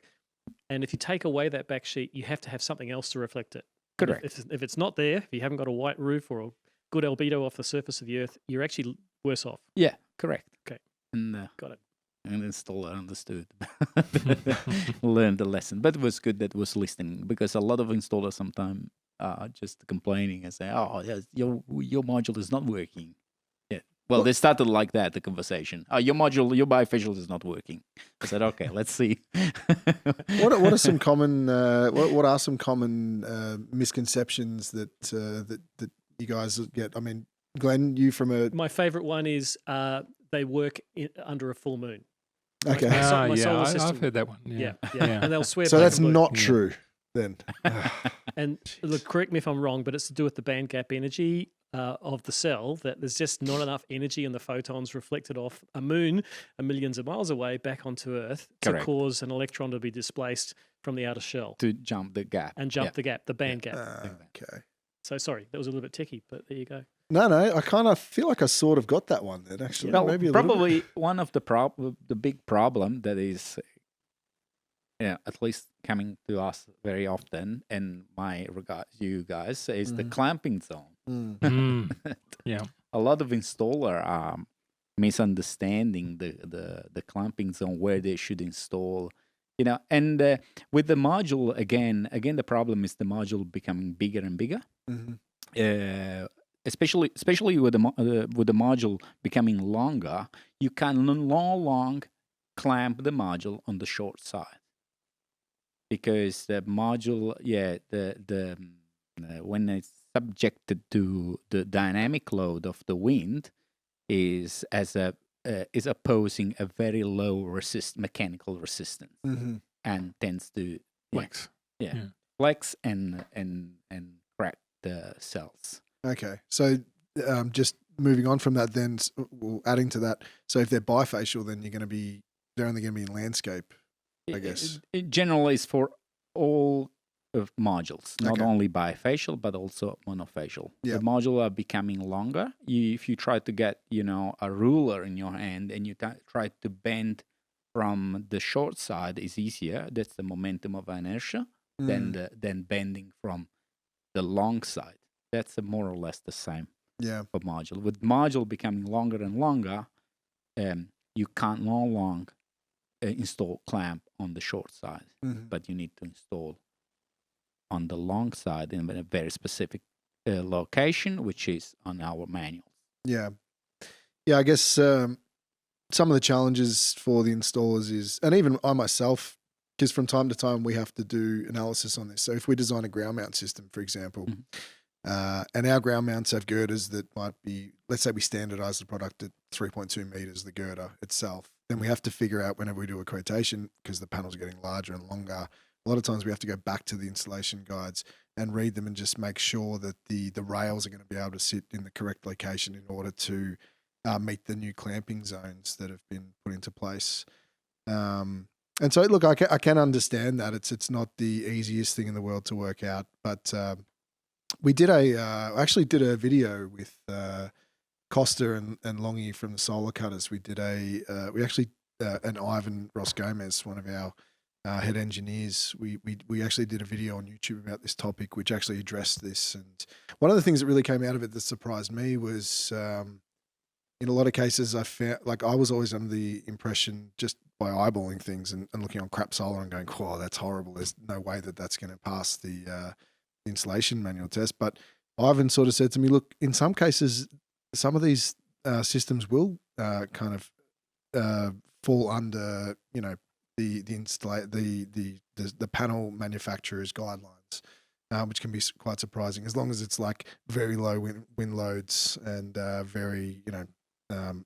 [SPEAKER 3] And if you take away that back sheet, you have to have something else to reflect it.
[SPEAKER 4] Correct.
[SPEAKER 3] If it's not there, if you haven't got a white roof or a good albedo off the surface of the Earth, you're actually worse off.
[SPEAKER 4] Yeah, correct.
[SPEAKER 3] Okay.
[SPEAKER 4] And,
[SPEAKER 3] got it.
[SPEAKER 4] And installer understood, learned the lesson. But it was good that was listening, because a lot of installers sometimes are just complaining and say, "Oh, yes, your module is not working." Yeah. Well, they started like that, the conversation. "Oh, your bifacial is not working." I said, "Okay, let's see."
[SPEAKER 2] What are some common what are some common misconceptions that you guys get? I mean, Glen, you from
[SPEAKER 3] my favorite one is they work under a full moon.
[SPEAKER 2] Okay.
[SPEAKER 3] My solar system.
[SPEAKER 1] I've heard that one. Yeah.
[SPEAKER 3] And they'll swear.
[SPEAKER 2] So that's not true then.
[SPEAKER 3] And look, correct me if I'm wrong, but it's to do with the band gap energy of the cell, that there's just not enough energy in the photons reflected off a moon millions of miles away back onto Earth to cause an electron to be displaced from the outer shell.
[SPEAKER 4] To jump the gap.
[SPEAKER 3] And jump the gap, the band gap.
[SPEAKER 2] Okay.
[SPEAKER 3] So sorry, that was a little bit ticky, but there you go.
[SPEAKER 2] No, I kind of feel like I sort of got that one then, actually.
[SPEAKER 4] Well,
[SPEAKER 2] maybe
[SPEAKER 4] probably one of the big problem that is, at least coming to us very often, and my regards you guys, is the clamping zone.
[SPEAKER 1] Yeah.
[SPEAKER 4] A lot of installer are misunderstanding the clamping zone where they should install. And with the module, again, the problem is the module becoming bigger and bigger. Especially with the module becoming longer, you can no longer clamp the module on the short side, because the module, when it's subjected to the dynamic load of the wind, is opposing a very low mechanical resistance, and tends to
[SPEAKER 2] flex.
[SPEAKER 4] Flex and crack the cells.
[SPEAKER 2] Okay, so just moving on from that, then adding to that, so if they're bifacial, then they're only going to be in landscape, I guess.
[SPEAKER 4] It generally is for all of modules, not
[SPEAKER 2] Okay.
[SPEAKER 4] only bifacial but also monofacial.
[SPEAKER 2] Yeah.
[SPEAKER 4] The modules are becoming longer. If you try to get, a ruler in your hand and you try to bend from the short side, is easier. That's the momentum of inertia than bending from the long side. That's more or less the same
[SPEAKER 2] Yeah.
[SPEAKER 4] for module. With module becoming longer and longer, you can't no longer install clamp on the short side, but you need to install on the long side in a very specific location, which is on our manuals.
[SPEAKER 2] Yeah. Yeah, I guess some of the challenges for the installers is, and even I myself, because from time to time we have to do analysis on this. So if we design a ground mount system, for example, and our ground mounts have girders that might be, let's say we standardize the product at 3.2 meters, the girder itself, then we have to figure out whenever we do a quotation, because the panels are getting larger and longer, a lot of times we have to go back to the installation guides and read them and just make sure that the rails are going to be able to sit in the correct location in order to meet the new clamping zones that have been put into place. And so, look, I can understand that it's not the easiest thing in the world to work out, but we did actually did a video with Costa and Longy from the Solar Cutters. We did and Ivan Ross Gomez, one of our head engineers. We actually did a video on YouTube about this topic, which actually addressed this. And one of the things that really came out of it that surprised me was, in a lot of cases, I found, like, I was always under the impression, just by eyeballing things and looking on crap solar and going, "Oh, that's horrible. There's no way that that's going to pass the installation manual test." But Ivan sort of said to me, "Look, in some cases, some of these systems will kind of fall under, the panel manufacturer's guidelines, which can be quite surprising, as long as it's like very low wind loads and very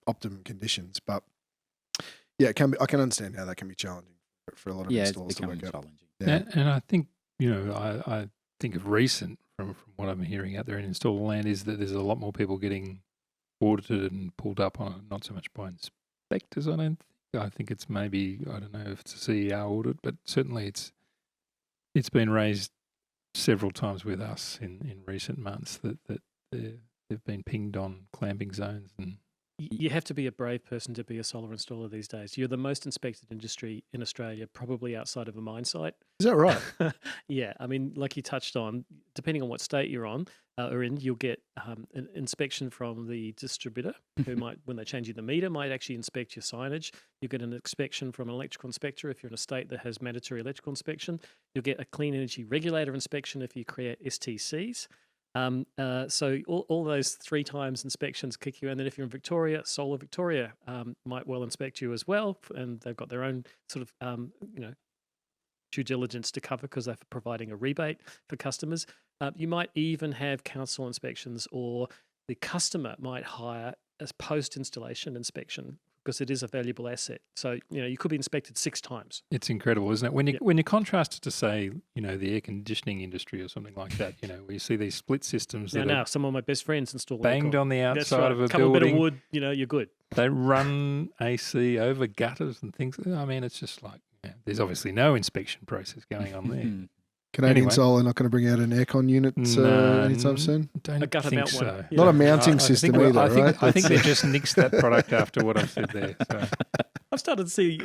[SPEAKER 2] optimum conditions." But yeah, it can be, I can understand how that can be challenging for a lot of installers
[SPEAKER 4] it's
[SPEAKER 2] to
[SPEAKER 4] becoming
[SPEAKER 2] work out.
[SPEAKER 4] challenging.
[SPEAKER 2] Yeah.
[SPEAKER 1] And I think, I think of recent, from what I'm hearing out there in installer land, is that there's a lot more people getting audited and pulled up on, not so much by inspectors, I don't think. I think it's maybe, I don't know if it's a CER audit, but certainly it's been raised several times with us in recent months that they've been pinged on clamping zones. And
[SPEAKER 3] You have to be a brave person to be a solar installer these days. You're the most inspected industry in Australia, probably outside of a mine site.
[SPEAKER 2] Is that right?
[SPEAKER 3] Yeah, I mean, like you touched on, depending on what state you're on or in, you'll get an inspection from the distributor, who might, when they change you the meter, might actually inspect your signage. You get an inspection from an electrical inspector if you're in a state that has mandatory electrical inspection. You'll get a clean energy regulator inspection if you create STCs. So all those 3 times inspections kick you, and then if you're in Victoria, Solar Victoria might well inspect you as well, and they've got their own sort of due diligence to cover because they're providing a rebate for customers. You might even have council inspections, or the customer might hire a post-installation inspection because it is a valuable asset. So you could be inspected 6 times.
[SPEAKER 1] it's incredible, isn't it? When you contrast it to, say, the air conditioning industry or something like that, where you see these split systems that
[SPEAKER 3] Now,
[SPEAKER 1] are
[SPEAKER 3] some of my best friends install
[SPEAKER 1] banged on the
[SPEAKER 3] That's
[SPEAKER 1] outside
[SPEAKER 3] right.
[SPEAKER 1] of a
[SPEAKER 3] Couple
[SPEAKER 1] building.
[SPEAKER 3] bit of wood, you're good.
[SPEAKER 1] They run AC over gutters and things. I mean, it's just like, there's obviously no inspection process going on there.
[SPEAKER 2] Canadian
[SPEAKER 1] Anyway.
[SPEAKER 2] Solar not going to bring out an aircon unit anytime soon?
[SPEAKER 1] Don't
[SPEAKER 3] A gutter
[SPEAKER 1] think
[SPEAKER 3] mount
[SPEAKER 1] so.
[SPEAKER 3] one.
[SPEAKER 2] Not a
[SPEAKER 3] Yeah.
[SPEAKER 2] mounting
[SPEAKER 1] I
[SPEAKER 2] system
[SPEAKER 1] think,
[SPEAKER 2] either,
[SPEAKER 1] I think,
[SPEAKER 2] right?
[SPEAKER 1] I think they just nixed that product after what I've said there. So.
[SPEAKER 3] I've started to see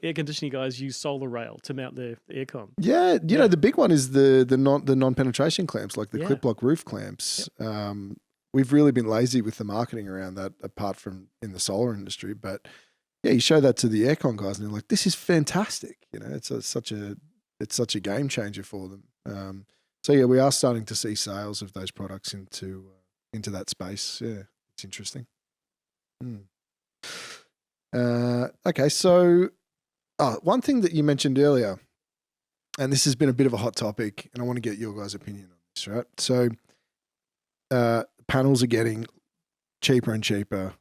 [SPEAKER 3] air conditioning guys use solar rail to mount their aircon.
[SPEAKER 2] Yeah, the big one is the non-penetration clamps, like the
[SPEAKER 3] Yeah.
[SPEAKER 2] clip lock roof clamps. We've really been lazy with the marketing around that, apart from in the solar industry. But yeah, you show that to the aircon guys, and they're like, "This is fantastic!" It's such a game changer for them. So yeah, we are starting to see sales of those products into that space. Yeah, it's interesting. Okay, so one thing that you mentioned earlier, and this has been a bit of a hot topic, and I want to get your guys' opinion on this, right? So panels are getting cheaper and cheaper,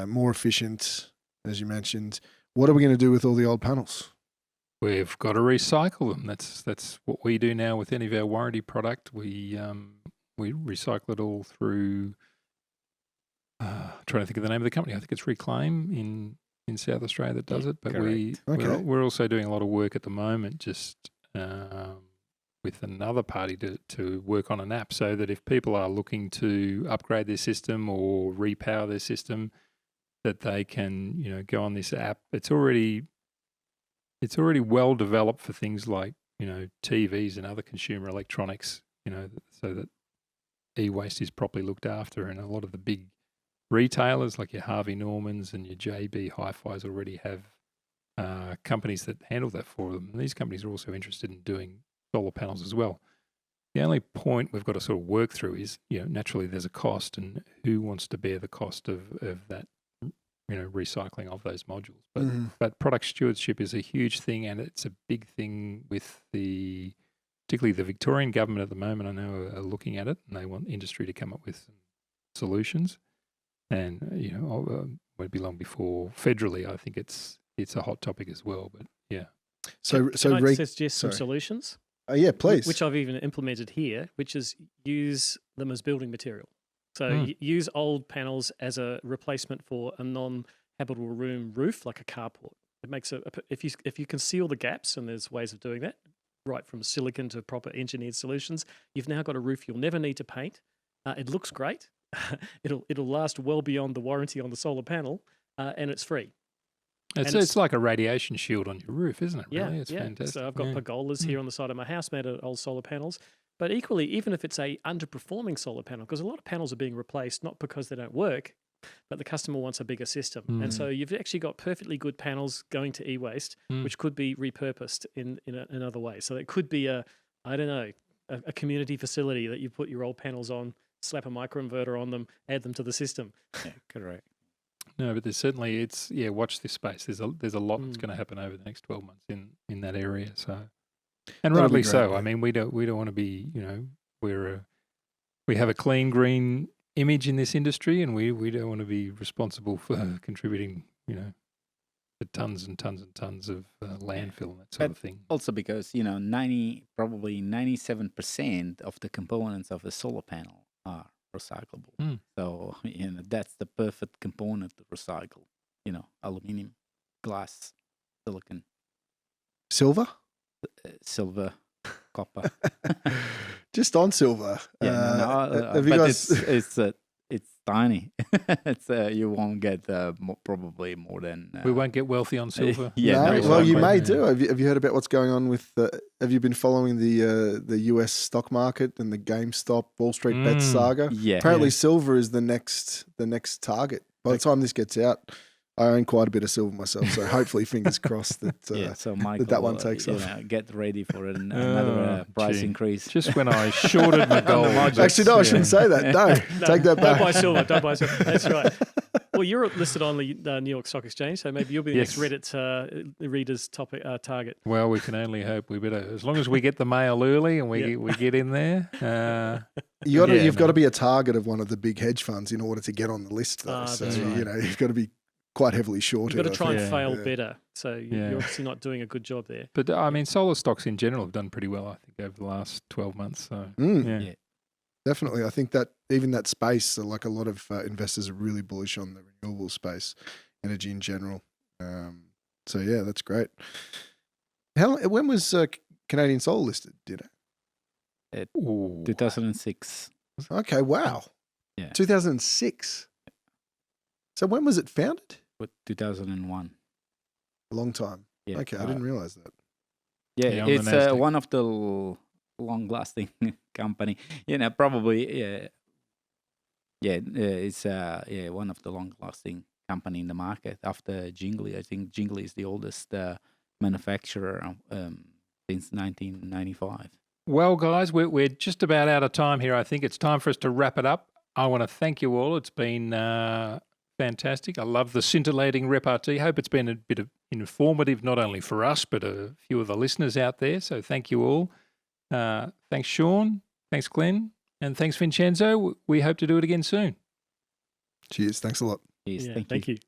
[SPEAKER 2] more efficient, as you mentioned. What are we going to do with all the old panels?
[SPEAKER 1] We've got to recycle them. That's what we do now with any of our warranty product. We recycle it all through. Trying to think of the name of the company. I think it's Reclaim in South Australia that does it. But
[SPEAKER 2] Okay.
[SPEAKER 1] we're also doing a lot of work at the moment, just with another party to work on an app so that if people are looking to upgrade their system or repower their system, that they can, go on this app. It's already well developed for things like, TVs and other consumer electronics, so that e-waste is properly looked after. And a lot of the big retailers like your Harvey Normans and your JB Hi-Fis already have companies that handle that for them. And these companies are also interested in doing solar panels as well. The only point we've got to sort of work through is, naturally there's a cost, and who wants to bear the cost of that, recycling of those modules. But product stewardship is a huge thing, and it's a big thing with particularly the Victorian government at the moment. I know are looking at it, and they want industry to come up with some solutions. And won't be long before federally. I think it's a hot topic as well. But yeah.
[SPEAKER 3] Can I suggest some solutions?
[SPEAKER 2] Yeah, please.
[SPEAKER 3] Which I've even implemented here, which is use them as building material. So use old panels as a replacement for a non-habitable room roof, like a carport. It makes if you can seal the gaps, and there's ways of doing that, right from silicon to proper engineered solutions. You've now got a roof you'll never need to paint. It looks great. It'll last well beyond the warranty on the solar panel, and it's free.
[SPEAKER 1] It's like a radiation shield on your roof, isn't it? Really?
[SPEAKER 3] Yeah,
[SPEAKER 1] It's fantastic.
[SPEAKER 3] So I've got pergolas here on the side of my house made of old solar panels. But equally, even if it's a underperforming solar panel, because a lot of panels are being replaced not because they don't work, but the customer wants a bigger system. And so you've actually got perfectly good panels going to e-waste, which could be repurposed in another way. So it could be a community facility that you put your old panels on, slap a microinverter on them, add them to the system.
[SPEAKER 4] Yeah, correct.
[SPEAKER 1] No, but there's certainly watch this space. There's a lot that's going to happen over the next 12 months in that area. So, and
[SPEAKER 2] That'll
[SPEAKER 1] rightly
[SPEAKER 2] be great,
[SPEAKER 1] so.
[SPEAKER 2] mate.
[SPEAKER 1] I mean, we don't want to be, we have a clean green image in this industry, and we don't want to be responsible for contributing, to tons and tons and tons of landfill and that sort of thing.
[SPEAKER 4] Also because, probably 97% of the components of the solar panel are recyclable. So, that's the perfect component to recycle. Aluminium, glass, silicon,
[SPEAKER 2] Silver?
[SPEAKER 4] silver, copper.
[SPEAKER 2] Just on silver. Have you
[SPEAKER 4] but
[SPEAKER 2] guys...
[SPEAKER 4] it's tiny. It's you won't get probably more than
[SPEAKER 1] we won't get wealthy on silver.
[SPEAKER 2] Well, you may do. Have you heard about what's going on with? Have you been following the US stock market and the GameStop Wall Street Bet saga?
[SPEAKER 4] Yeah.
[SPEAKER 2] Apparently, silver is the next target. By the time this gets out, I own quite a bit of silver myself, so hopefully, fingers crossed that
[SPEAKER 4] so Michael,
[SPEAKER 2] that one takes off.
[SPEAKER 4] Get ready for another price increase.
[SPEAKER 1] Just when I shorted my gold.
[SPEAKER 2] Actually, no, I shouldn't say that. No, take that back.
[SPEAKER 3] Don't buy silver. That's right. Well, you're listed on the New York Stock Exchange, so maybe you'll be the next Reddit reader's target.
[SPEAKER 1] Well, we can only hope. We better, as long as we get the mail early and we get in there.
[SPEAKER 2] You've got to be a target of one of the big hedge funds in order to get on the list, though. So
[SPEAKER 3] right.
[SPEAKER 2] You've got to be quite heavily shorted.
[SPEAKER 3] You've got to try and fail better. So you're obviously not doing a good job there.
[SPEAKER 1] But I mean, solar stocks in general have done pretty well, I think, over the last 12 months. So
[SPEAKER 2] definitely. I think that even that space, like a lot of investors are really bullish on the renewable space, energy in general. So yeah, that's great. When was Canadian Solar listed? Did it?
[SPEAKER 4] 2006.
[SPEAKER 2] Okay. Wow.
[SPEAKER 4] Yeah.
[SPEAKER 2] 2006. So when was it founded?
[SPEAKER 4] 2001.
[SPEAKER 2] A long time.
[SPEAKER 4] Yeah.
[SPEAKER 2] Okay, I didn't realize that.
[SPEAKER 4] Yeah, it's one of the long-lasting company. Probably. It's one of the long-lasting company in the market after Jingli. I think Jingli is the oldest manufacturer since 1995.
[SPEAKER 1] Well, guys, we're just about out of time here. I think it's time for us to wrap it up. I want to thank you all. It's been fantastic. I love the scintillating repartee. Hope it's been a bit of informative, not only for us, but a few of the listeners out there. So thank you all. Thanks, Sean. Thanks, Glen. And thanks, Vincenzo. We hope to do it again soon.
[SPEAKER 2] Cheers. Thanks a lot.
[SPEAKER 4] Yes,
[SPEAKER 3] Thank you.